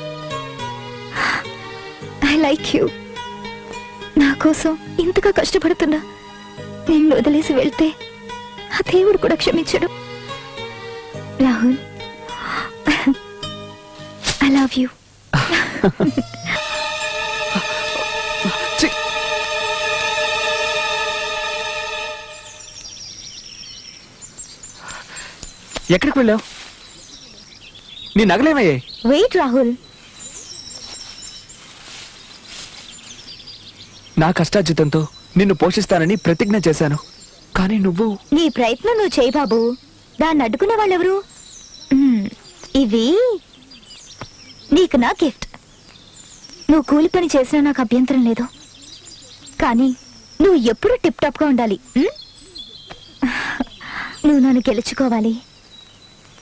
I like you. నా కోసం ఇంతగా కష్టపడుతున్నా నిన్ను వదిలేసి వెళ్తే ఆ దేవుడు కూడా క్షమించడు. Rahul, I love you. ఎక్కడికి వెళ్ళావు? నీ నగలేమయ్యాయి? వెయిట్ రాహుల్, నా కష్టార్జితంతో నిన్ను పోషిస్తానని ప్రతిజ్ఞ చేశాను. కానీ నువ్వు నీ ప్రయత్నం నువ్వు చేయి బాబు. దాన్ని అడ్డుకునే వాళ్ళెవరు? ఇవి నీకు నా గిఫ్ట్. నువ్వు కూలి పని చేసినా నాకు అభ్యంతరం లేదు. కానీ నువ్వు ఎప్పుడూ టిప్ టాప్ గా ఉండాలి. నువ్వు నన్ను గెలుచుకోవాలి.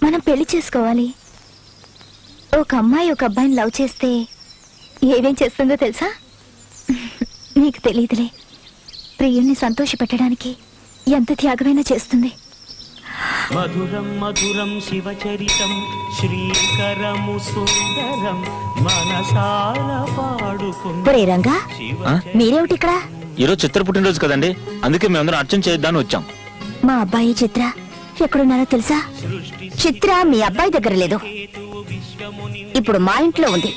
మనం పెళ్లి చేసుకోవాలి. ఒక అమ్మాయి ఒక అబ్బాయిని లవ్ చేస్తే ఏమేం చేస్తుందో తెలుసా? నీకు తెలియదులే. ప్రియుణ్ణి సంతోష పెట్టడానికి ఎంత త్యాగమైనా చేస్తుంది. మధురం మధురం శివచరితం శ్రీకరము సుందరం మనసాల పాడుకుంటూ. ఒరే రంగా, మీరేమిటి ఇక్కడ? ఈరోజు చిత్ర పుట్టినరోజు కదండి, అందుకే మేమందరం అర్చన చేద్దామని వచ్చాం. మా అబ్బాయి చిత్ర ఎక్కడున్నారో తెలుసా? చిత్ర మీ అబ్బాయి దగ్గర లేదు, ఇప్పుడు మా ఇంట్లో ఉంది.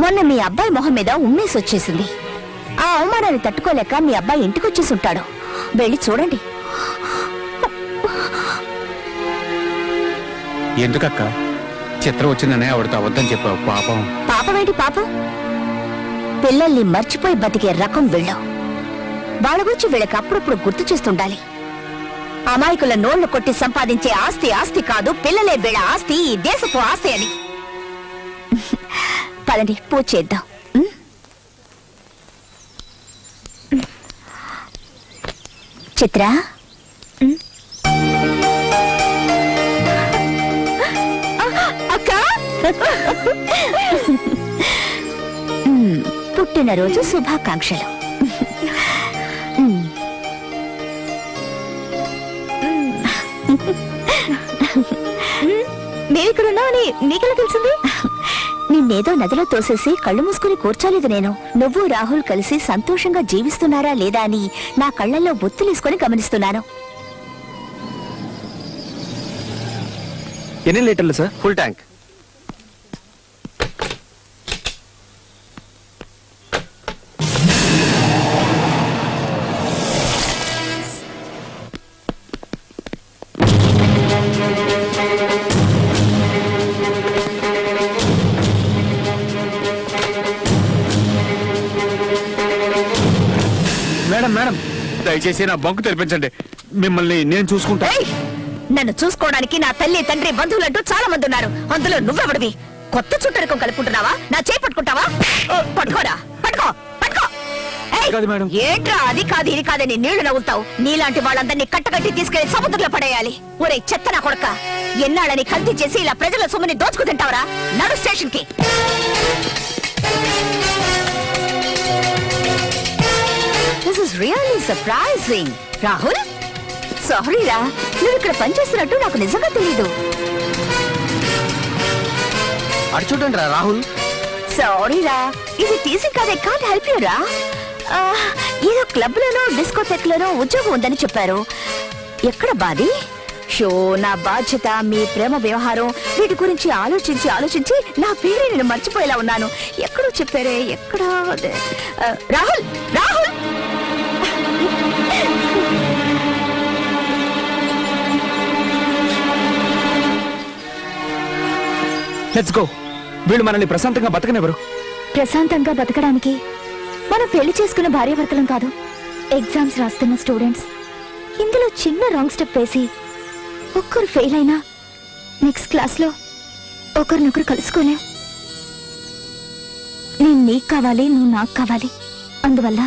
మొన్న మీ అబ్బాయి మొహం మీద ఉమ్మేసి వచ్చేసింది. ఆ అవమానాన్ని తట్టుకోలేక మీ అబ్బాయి ఇంటికి వచ్చేసి ఉంటాడు. వెళ్ళి చూడండి. ఎందుకక్క చిత్రం వచ్చిందనే ఆవిడతో అబద్ధం చెప్పావు? పాపం. పాపమేంటి పాపం? పిల్లల్ని మర్చిపోయి బతికే రకం వీళ్ళు. వాళ్ళ గురించి వీళ్ళకి అప్పుడప్పుడు గుర్తు చేస్తుండాలి. అమాయకుల నోళ్లు కొట్టి సంపాదించే ఆస్తి ఆస్తి కాదు, పిల్లలే వీళ్ళ ఆస్తి, ఈ దేశపు ఆస్తి అని. పదండి పూజ చేద్దాం. చిత్ర, అక్క, పుట్టినరోజు శుభాకాంక్షలు. నేనిక్కడున్నావని నీకెలా తెలిసింది? నిన్నేదో నదిలో తోసేసి కళ్ళు మూసుకుని కూర్చోలేదు నేను. నువ్వు రాహుల్ కలిసి సంతోషంగా జీవిస్తున్నారా లేదా అని నా కళ్ళల్లో బొత్తులేసుకొని గమనిస్తున్నాను. ఎన్ని లీటర్లు sir? Full tank. Madam madam, దయచేసి నా బంకు తెరిపించండి. మిమ్మల్ని నేను చూసుకుంటా. ఏయ్! నన్ను చూసుకోవడానికి నా తల్లి తండ్రి బంధువులంటూ చాలా మంది ఉన్నారు. అందులో నువ్వెవడివి? కొత్త చుట్టరికం కలుపుకుంటున్నావా? నా చేయి పట్టుకుంటావా? పట్టుకోరా, పట్టుకో, పట్టుకో. ఏయ్! కాదు మేడం. ఏంట్రా అది కాదు ఇది కాదని నీళ్లు నవ్వుతావు? నీలాంటి వాళ్ళందరినీ కట్టకట్టి తీసుకెళ్లి సముద్రంలో పడేయాలి. ఒరే చెత్త నా కొడక, ఎన్నాళ్ళని కల్తీ చేసి ఇలా ప్రజల సొమ్ముని దోచుకు తింటావరా? నడు స్టేషన్ కి. This is really surprising. Rahul, sorry రా, నువ్వు ఇక్కడ పనిచేస్తున్నట్టు నాకు నిజంగా తెలీదు. అటు చూడండి రా రాహుల్. సారీ రా, ఇది టీసీ కాదే, కాంట్ హెల్ప్ యూ రా. ఏదో క్లబ్ లోనో డిస్కోథెక్ లోనో ఉద్యోగం ఉందని చెప్పారు. ఎక్కడ బాది? షో, నా బాధ్యత, మీ ప్రేమ వ్యవహారం, వీటి గురించి ఆలోచించి ఆలోచించి నా పేరే నేను మర్చిపోయేలా ఉన్నాను. ఎక్కడో చెప్పారే, ఎక్కడ? రాహుల్, రాహుల్! Let's go. వీళ్ళు మనల్ని ప్రశాంతంగా బతకనివ్వరు. ప్రశాంతంగా బతకడానికి మనం పెళ్లి చేసుకున్న భార్యాభర్తలం కాదు, ఎగ్జామ్స్ రాస్తున్న స్టూడెంట్స్. ఇందులో చిన్న రాంగ్ స్టెప్ వేసి ఒక్కరు ఫెయిల్ అయినా నెక్స్ట్ క్లాస్లో ఒకరినొకరు కలుసుకోలేం. నేను నీకు కావాలి, నువ్వు నాకు కావాలి. అందువల్ల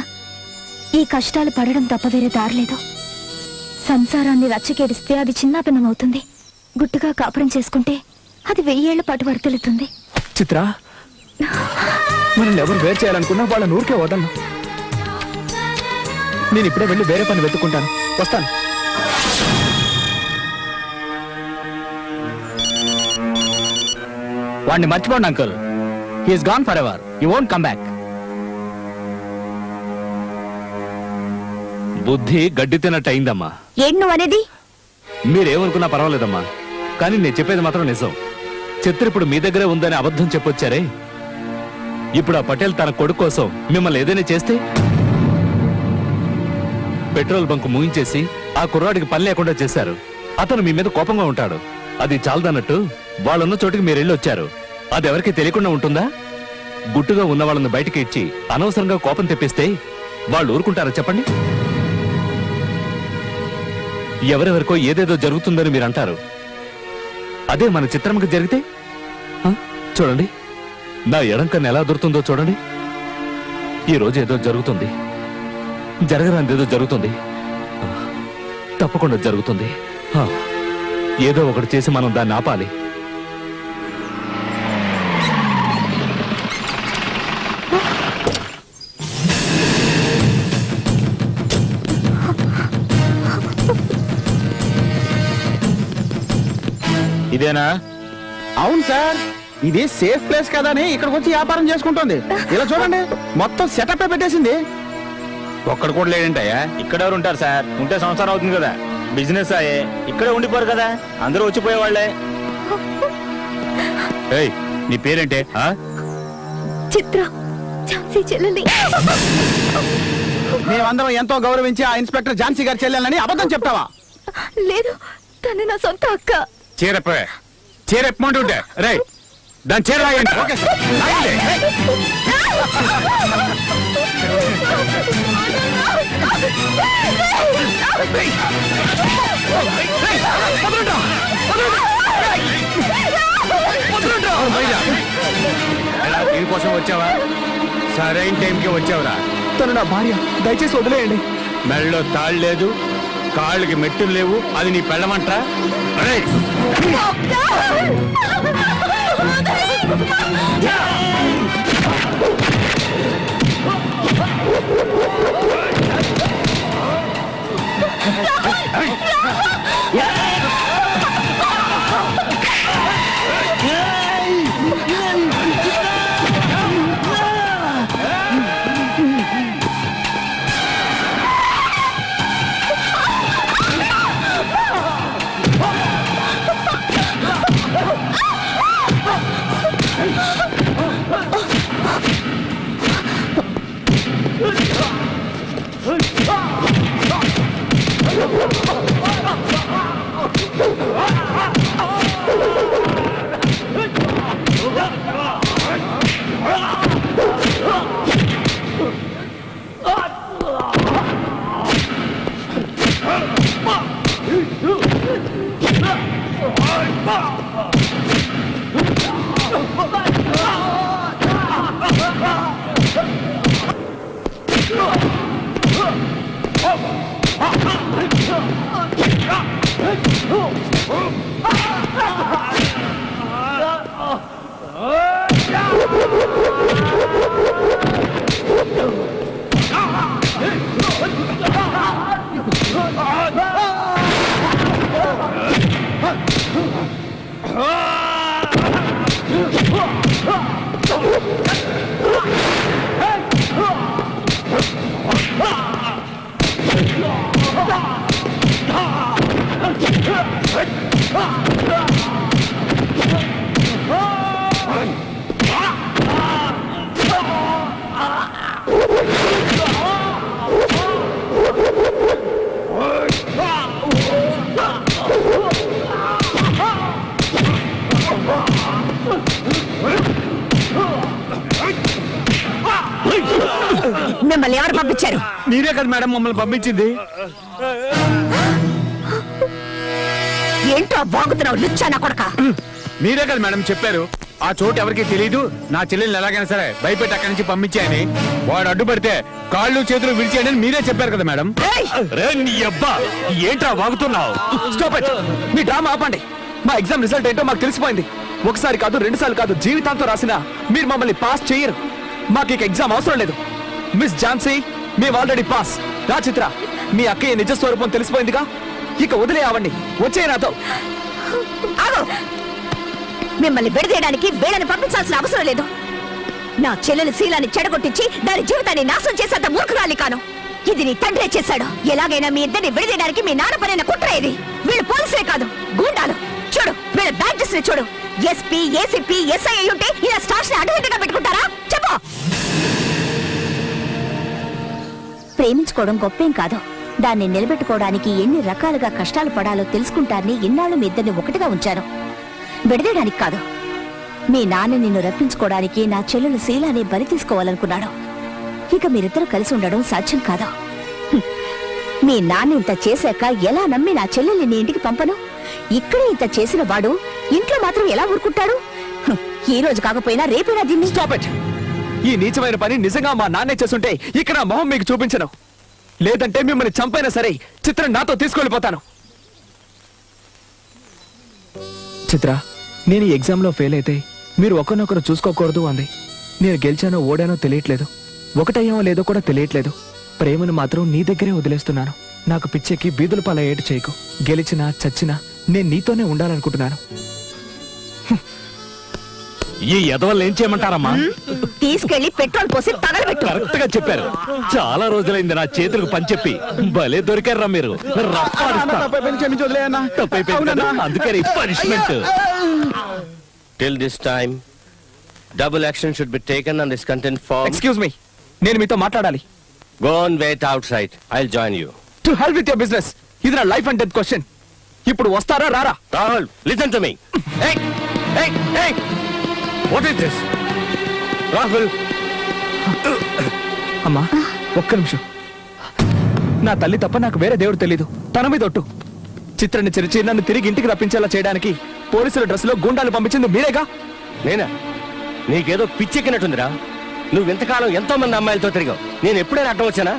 ఈ కష్టాలు పడడం తప్ప వేరే దారిలేదు. సంసారాన్ని రచ్చకేడిస్తే అది చిన్నాభిన్నం అవుతుంది. గుట్టుగా కాపురం చేసుకుంటే అది 1000 ఏళ్ల పాటు వర్తిల్లుతుంది. చిత్ర, మనల్ని ఎవరు వేరు చేయాలనుకున్నా వాళ్ళ నూరికే వదలను. నేను ఇప్పుడే వెళ్ళి వేరే పని వెతుక్కుంటాను. వస్తాను. వాడిని మర్చిపోండి uncle. He's gone forever. He won't come back. బుద్ధి గడ్డి తిన్నట్టు అయిందమ్మా. ఏంటి నువ్వు అనేది? మీరేమనుకున్నా పర్వాలేదమ్మా, కానీ నేను చెప్పేది మాత్రం నిజం. చిత్ర ఇప్పుడు మీ దగ్గరే ఉందని అబద్ధం చెప్పొచ్చారే. ఇప్పుడు ఆ పటేల్ తన కొడుకు కోసం మిమ్మల్ని ఏదైనా చేస్తే పెట్రోల్ బంక్ ముగించేసి ఆ కుర్రాడికి పని లేకుండా చేశారు. అతను మీ మీద కోపంగా ఉంటాడు. అది చాలదన్నట్టు వాళ్ళున్న చోటికి మీరు వెళ్ళి వచ్చారు. అది ఎవరికి తెలియకుండా ఉంటుందా? గుట్టుగా ఉన్న వాళ్ళని బయటికి ఇచ్చి అనవసరంగా కోపం తెప్పిస్తే వాళ్ళు ఊరుకుంటారా చెప్పండి? ఎవరెవరికో ఏదేదో జరుగుతుందని మీరు అంటారు. అదే మన చిత్రమ్మకి జరిగితే చూడండి, నా ఎడం కన్ను ఎలా దొరుకుతుందో చూడండి. ఈ రోజు ఏదో జరుగుతుంది, జరగరానిదేదో జరుగుతుంది, తప్పకుండా జరుగుతుంది. ఏదో ఒకటి చేసి మనం దాన్ని ఆపాలి. ఇదేనా? అవును సార్, ఇది సేఫ్ ప్లేస్ కదా అని ఇక్కడికి వచ్చి వ్యాపారం చేసుకుంటుంది. ఇలా చూడండి, మొత్తం సెటప్ పెట్టేసింది. ఒక్కడు కూడా లేడంటయ్యా. ఇక్కడ ఎవరు ఉంటారు సార్? ఉంటే సంవత్సరం అవుతుంది కదా. బిజినెస్ అయ్యే ఇక్కడే ఉండిపోరు కదా, అందరూ వచ్చిపోయేవాళ్లే. ఏయ్, నీ పేరేంటే? చిత్ర, ఝాన్సీ చెల్లెలి. మేమందరం ఎంతో గౌరవించి ఆ ఇన్స్పెక్టర్ ఝాన్సీ గారి చెల్లెలని అబద్ధం చెప్తావా? లేదు, తను నా సొంత అక్క. చీరెప్పమంటుంటే రే దాని చీర రాయండి. ఓకే సార్, రాయండి. దీనికోసం వచ్చావా? సరైన టైంకి వచ్చావురా. తను నా భార్య, దయచేసి వదిలేయండి. మెళ్ళలో తాళ్ళు లేదు, కాళ్ళకి మెట్టులు లేవు, అది నీ పెళ్ళమంటరా? మిమ్మల్ని ఎవరు పంపించారు? మీరే కదా మేడం మమ్మల్ని పంపించింది. ఏంటో బాగుతున్నావు లుచ్చా నా కొడక. మీరే కదా మేడం చెప్పారు ఆ చోటు ఎవరికి తెలియదు, నా చెల్లెల్ని ఎలాగైనా సరే భయపెట్టి అక్కడి నుంచి పంపించాయని. వాడు అడ్డుపడితే కాళ్ళు చేతులు విడిచేయని మీరే చెప్పారు కదా మేడం. రే నీ అబ్బా, ఏంట్రా వాగుతున్నావు? Stop it. మీ డ్రామా ఆపండి. మా ఎగ్జామ్ రిజల్ట్ ఏంటో మాకు తెలిసిపోయింది. ఒకసారి కాదు, 2 సార్లు కాదు, జీవితాంతం రాసినా మీరు మమ్మల్ని పాస్ చేయరు. మాకు ఇక ఎగ్జామ్ అవసరం లేదు. మిస్ ఝాన్సీ, మేము ఆల్రెడీ పాస్. రా చిత్ర, మీ అక్కయ్య నిజ స్వరూపం తెలిసిపోయిందిగా, ఇక వదిలే అవండి. వచ్చే నాతో. ఆగు. మిమ్మల్ని విడదీయడానికి వీళ్ళని పంపించాల్సిన అవసరం లేదు. నా చెల్లెలు శీలాన్ని చెడగొట్టించి దాని జీవితాన్ని నాశనం చేసేంత మూర్ఖురాలి కాను. ఇది నీ తండ్రే చేశాడు. ఎలాగైనా మీ ఇద్దరిని విడదీయడానికి మీ నాన్న పనిన కుట్ర ఇది. వీళ్ళు పోలీసులే కాదు, గూండాలు. చూడు వీళ్ళ బ్యాడ్జెస్ ని చూడు. ఎస్పీ, ఏసీపీ, ఎస్ఐ ఉంటే ఇలా స్టార్స్ ని అడ్డుగా పెట్టుకుంటారా? చెప్పు. ప్రేమించుకోవడం గొప్పేం కాదు. దాన్ని నిలబెట్టుకోవడానికి ఎన్ని రకాలుగా కష్టాలు పడాలో తెలుసుకుంటారని ఇన్నాళ్ళు మీ ఇద్దరిని ఒకటిగా ఉంచాను. విడదీయడానికి కాదు. మీ నాన్న నిన్ను రప్పించుకోవడానికి నా చెల్లెలు శీలాన్ని బలి తీసుకోవాలనుకున్నాడు. ఇక మీరిద్దరూ కలిసి ఉండడం సాధ్యం కాదు. మీ నాన్న ఇంత చేశాక ఎలా నమ్మి నా చెల్లెల్ని నీ ఇంటికి పంపను? ఇక్కడే ఇంత చేసిన వాడు ఇంట్లో మాత్రం ఎలా ఊరుకుంటాడు? ఈ రోజు కాకపోయినా రేపైనా దీన్ని. Stop it. ఈ నీచమైన పని నిజంగా మా నాన్నే చేస్తుంటే ఇక్కడ మొహం మీకు చూపించను. లేదంటే మిమ్మల్ని చంపైనా సరే చిత్ర నాతో తీసుకెళ్ళిపోతాను. చిత్ర, నేను ఈ ఎగ్జామ్లో ఫెయిల్ అయితే మీరు ఒకరినొకరు చూసుకోకూడదు అంది. నేను గెలిచానో ఓడానో తెలియట్లేదు, ఒకటయ్యామో లేదో కూడా తెలియట్లేదు. ప్రేమను మాత్రం నీ దగ్గరే వదిలేస్తున్నాను. నాకు పిచ్చెక్కి బీదుల పాల ఏటు చేయకు. గెలిచినా చచ్చినా నేను నీతోనే ఉండాలనుకుంటున్నాను. ఈ ఎదవల్ని ఏం చేయమంటారమ్మా? తీసుకెళ్లి పెట్రోల్ పోసి తగలబెట్టు. కరెక్ట్ గా చెప్పారు. చాలా రోజులైంది నా చేతులకు పని చెప్పి. భలే దొరికారా మీరు. అందుకే punishment. Till this time, double action should be taken on this content form. Excuse me, నేను మీతో మాట్లాడాలి. Go and wait outside. I'll join you. To help with your business. ఇది నా లైఫ్ అండ్ డెత్ క్వశ్చన్. ఇప్పుడు వస్తారా రారా? Rahul, listen to me. Hey, hey, hey! What is this? Rahul. అమ్మా, ఒక్క నిమిషం. నా తల్లి తప్ప నాకు వేరే దేవుడు తెలీదు. తన మీద ఒట్టు. చిత్రాన్ని చెరిచి నన్ను తిరిగి ఇంటికి రప్పించేలా చేయడానికి పోలీసుల డ్రెస్ లో గుండాలు పంపించింది మీరేగా? నేనా? నీకేదో పిచ్చెక్కినట్టుందిరా. నువ్వు ఇంతకాలం ఎంతో మంది అమ్మాయిలతో తిరిగావు. నేను ఎప్పుడైనా అడ్డం వచ్చానా?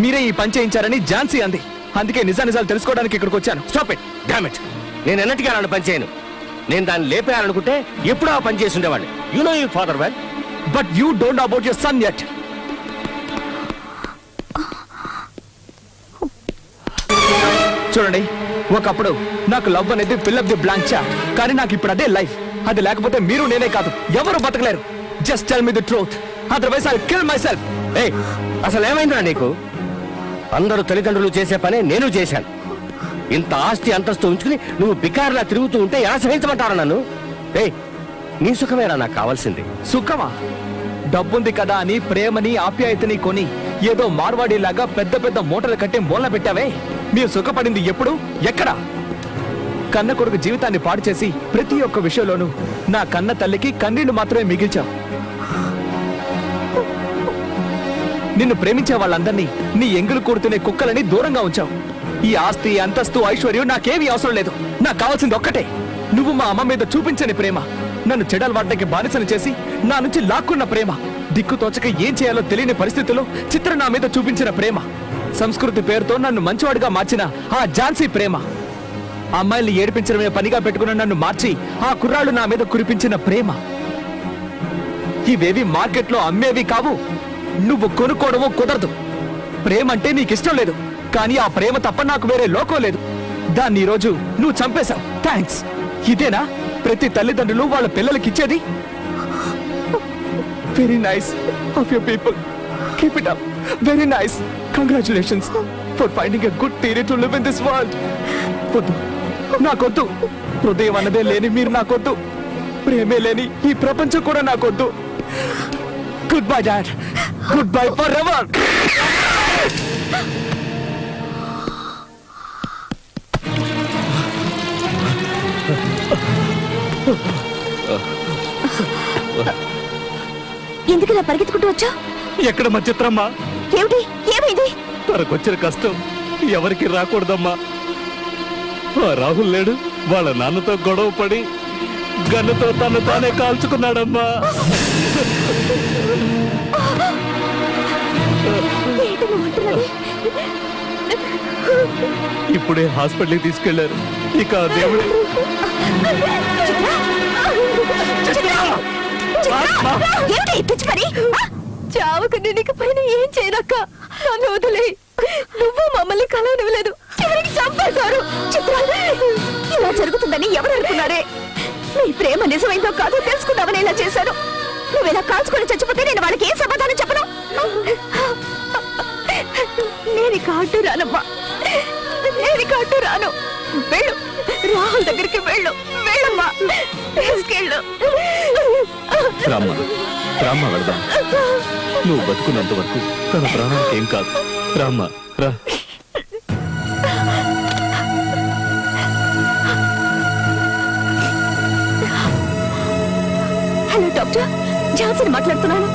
మీరే ఈ పని చేయించారని ఝాన్సీ అంది. అందుకే నిజాలు తెలుసుకోవడానికి ఇక్కడికి వచ్చాను. Stop it. Damn it. నేను ఎన్నటికీ అలాంటి పని చేయను. నేను దాన్ని లేపేయాలనుకుంటే ఎప్పుడో ఆ పని చేసి ఉండేవాడిని. You know your father well. But you don't know about your son yet. చూడండి, ఒకప్పుడు నాకు లవ్ అనేది fill up the blank chat. కానీ నాకు ఇప్పుడు అదే లైఫ్. అది లేకపోతే మీరు నేనే కాదు, ఎవరు బతకలేరు. Just tell me the truth, otherwise I will kill myself. ఏయ్, అసలు ఏమైందిరా నీకు? అందరూ తల్లిదండ్రులు చేసే పనే నేను చేశాను. ఇంత ఆస్తి అంతస్తు ఉంచుకుని నువ్వు బికార్లా తిరుగుతూ ఉంటే ఎలా సహించమంటారా నన్ను? ఏయ్, నీ సుఖమేరా నాకు కావాల్సింది. సుఖమా? డబ్బుంది కదా అని ప్రేమని ఆప్యాయతని కొని ఏదో మార్వాడిలాగా పెద్ద పెద్ద మూటలు కట్టి మూలన పెట్టావే. మీరు సుఖపడింది ఎప్పుడు, ఎక్కడ? కన్న కొడుకు జీవితాన్ని పాడు చేసి ప్రతి ఒక్క విషయంలోనూ నా కన్న తల్లికి కన్నీళ్లు మాత్రమే మిగిల్చావు. నిన్ను ప్రేమించే వాళ్ళందరినీ నీ ఎంగులు కూడుతునే కుక్కలని దూరంగా ఉంచావు. ఈ ఆస్తి, అంతస్తు, ఐశ్వర్యం నాకేమీ అవసరం లేదు. నాకు కావాల్సింది ఒక్కటే, నువ్వు మా అమ్మ మీద చూపించని ప్రేమ. నన్ను చెడలవాడ్డకి బానిసను చేసి నా నుంచి లాక్కున్న ప్రేమ. దిక్కు తోచక ఏం చేయాలో తెలియని పరిస్థితుల్లో చిత్ర నా మీద చూపించిన ప్రేమ. సంస్కృతి పేరుతో నన్ను మంచివాడిగా మార్చిన ఆ ఝాన్సీ ప్రేమ. అమ్మాయిల్ని ఏడిపించడమే పనిగా పెట్టుకున్న నన్ను మార్చి ఆ కుర్రాళ్ళు నా మీద కురిపించిన ప్రేమ. ఇవేవి మార్కెట్లో అమ్మేవి కావు. నువ్వు కొనుక్కోవడమో కుదరదు. ప్రేమ అంటే నీకిష్టం లేదు, కానీ ఆ ప్రేమ తప్ప నాకు వేరే లోకం లేదు. దాన్ని ఈరోజు నువ్వు చంపేశావు. థ్యాంక్స్. ఇదేనా ప్రతి తల్లిదండ్రులు వాళ్ళ పిల్లలకిచ్చేది? Very nice of your people. Keep it up. Very nice. Congratulations for finding a good theory to live in this world. వద్దు, నాకొద్దు. హృదయం అన్నదే లేని మీరు నాకొద్దు. ప్రేమే లేని ఈ ప్రపంచం కూడా నాకొద్దు. Good bye dad. Good bye for ever. ఎందుకు ఇలా పరిగెత్తుకుంటూ వచ్చా? ఎక్కడ మా చిత్రమ్మా? ఏమిటి ఏమైంది? తనకొచ్చిన కష్టం ఎవరికి రాకూడదమ్మా. ఆ రాహుల్ లేడు, వాళ్ళ నాన్నతో గొడవ పడి గన్నుతో తను తానే కాల్చుకున్నాడమ్మా. ఏంటి నువ్వు అంటున్నది? ఇప్పుడే హాస్పిటల్కి తీసుకెళ్లారు. ఇక ఆ దేవుడే ఏమిటి పిచ్చి పని? చావుకు నీకు పైన ఏం చేయనక్క, నన్ను వదిలే. నువ్వు మమ్మల్ని కలవనివ్వలేదు, చివరికి చంపేశారు. చిత్ర, ఇలా జరుగుతుందని ఎవరు అనుకున్నారే? నీ ప్రేమ నిజమైందో కాదో తెలుసుకుందామని ఇలా చేశాను. నువ్వు ఇలా కాల్చుకొని చచ్చిపోతే నేను వాళ్ళకి ఏం సమాధానం చెప్పను? నేను కాటు రానమ్మా, నేను కాటు రాను. వెళ్ళు, రాహుల్ దగ్గరికి వెళ్ళు. వెళ్ళమ్మా, తీసుకెళ్ళు. రామ్మ, రామ్మ వెళదాం. నువ్వు బతుకున్నంత వరకు తన ప్రాణానికి ఏం కాదు. రామ్మ, రా. హలో డాక్టర్, ఝాన్సీని మాట్లాడుతున్నాను.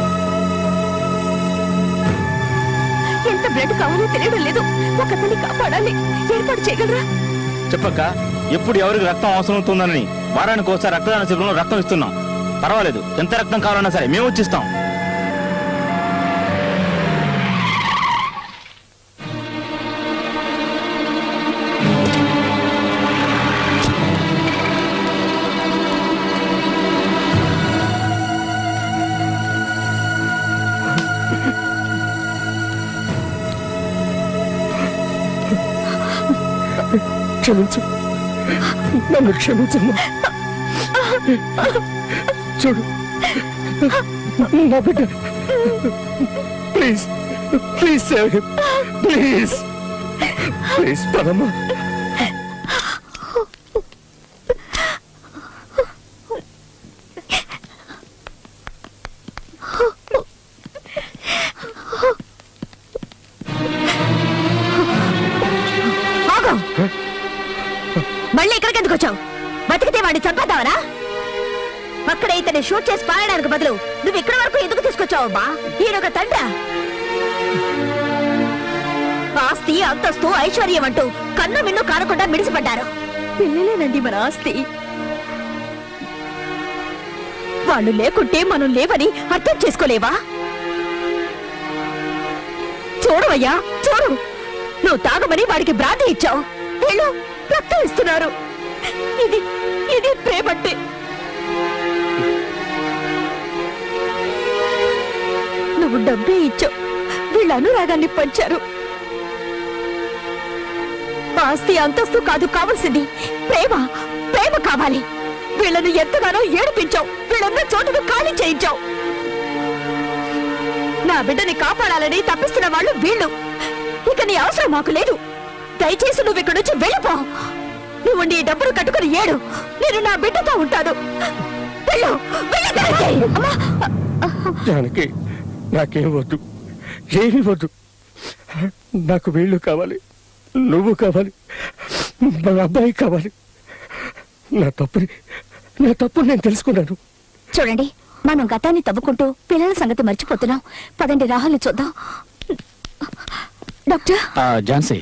ఎంత బ్లడ్ కావాలో తెలియడం లేదు. ఒకతన్ని కాపాడాలి, ఏర్పాటు చేయగలరా? చెప్పక్క, ఎప్పుడు ఎవరికి రక్తం అవసరం అవుతుందని వారానికి ఒకసారి రక్తదాన శిబిరంలో రక్తం ఇస్తున్నాం. పర్వాలేదు, ఎంత రక్తం కావాలన్నా సరే మేము వచ్చిస్తాం. క్షమించు, నన్ను క్షమించమ్మా. చూడు నా బిడ్డ, please please save him, please please పదమ్మా. మళ్ళీ ఇక్కడికి ఎందుకు వచ్చావు? బతికితే వాడిని చంపేద్దావరా? అక్కడ ఇతన్ని షూట్ చేసి పారడానికి బదులు నువ్వు ఇక్కడి వరకు ఎందుకు తీసుకొచ్చావు? అమ్మా, ఈయనొక తండ్రి. ఆస్తి, అంతస్తు, ఐశ్వర్యం అంటూ కన్ను మిన్ను కారకుండా మిడిసిపడ్డారు. పిల్లలేనండి మన ఆస్తి. వాళ్ళు లేకుంటే మనం లేవని అర్థం చేసుకోలేవా? చూడవయ్యా, చూడు. నువ్వు తాగమని వాడికి బ్రాంతి ఇచ్చావు, వీళ్ళు రక్తం ఇస్తున్నారు. ఇది ఇది ప్రేమంటే. నువ్వు డబ్బే ఇచ్చావు, వీళ్ళ అనురాగాన్ని పంచారు. ఆస్తి, అంతస్తు కాదు కావాల్సింది, ప్రేమ. ప్రేమ కావాలి. వీళ్ళను ఎంతగానో ఏడిపించావు, వీళ్ళన్న చోటును ఖాళీ చేయించావు. నా బిడ్డని కాపాడాలని తప్పిస్తున్న వాళ్ళు వీళ్ళు. ఇక నీ అవసరం మాకు లేదు. దయచేసి నువ్వు ఇక్కడి నుంచి వెళ్ళిపో. నువ్వు నీ డబ్బులు కట్టుకుని ఏడు, నేను నా బిడ్డతో ఉంటాను. వెళ్ళు, జానకి, నాకేం వద్దు, ఏమి వద్దు. నాకు వీళ్ళు కావాలి, నువ్వు కావాలి, మన అబ్బాయి కావాలి. నా తప్పు నేను తెలుసుకున్నాను. చూడండి, మనం గతాన్ని తవ్వుకుంటూ పిల్లల సంగతి మర్చిపోతున్నాం. పదండి, రాహుల్ని చూద్దాం. డాక్టర్, ఝాన్సీ,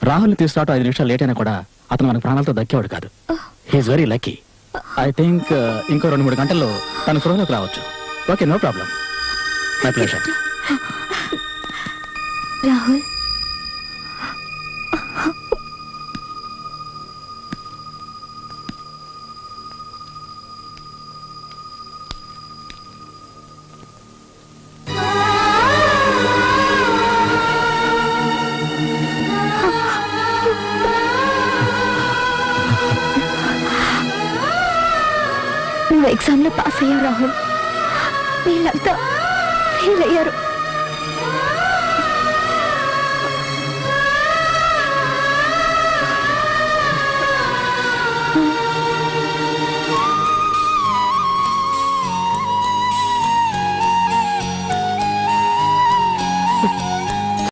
రాహుల్ని తీసుకురావటం 5 నిమిషాలు లేట్ అయినా కూడా అతను మనకు ప్రాణాలతో దక్కేవాడు కాదు. He's very lucky. I think ఇంకో 2-3 గంటల్లో తన స్పృహలోకి రావచ్చు. Okay, no problem. My pleasure. Rahul, నువ్వు ఎగ్జామ్ లో పాస్ అయ్యావు రాహుల్. వీళ్ళంతా ఫెయిల్ అయ్యారు.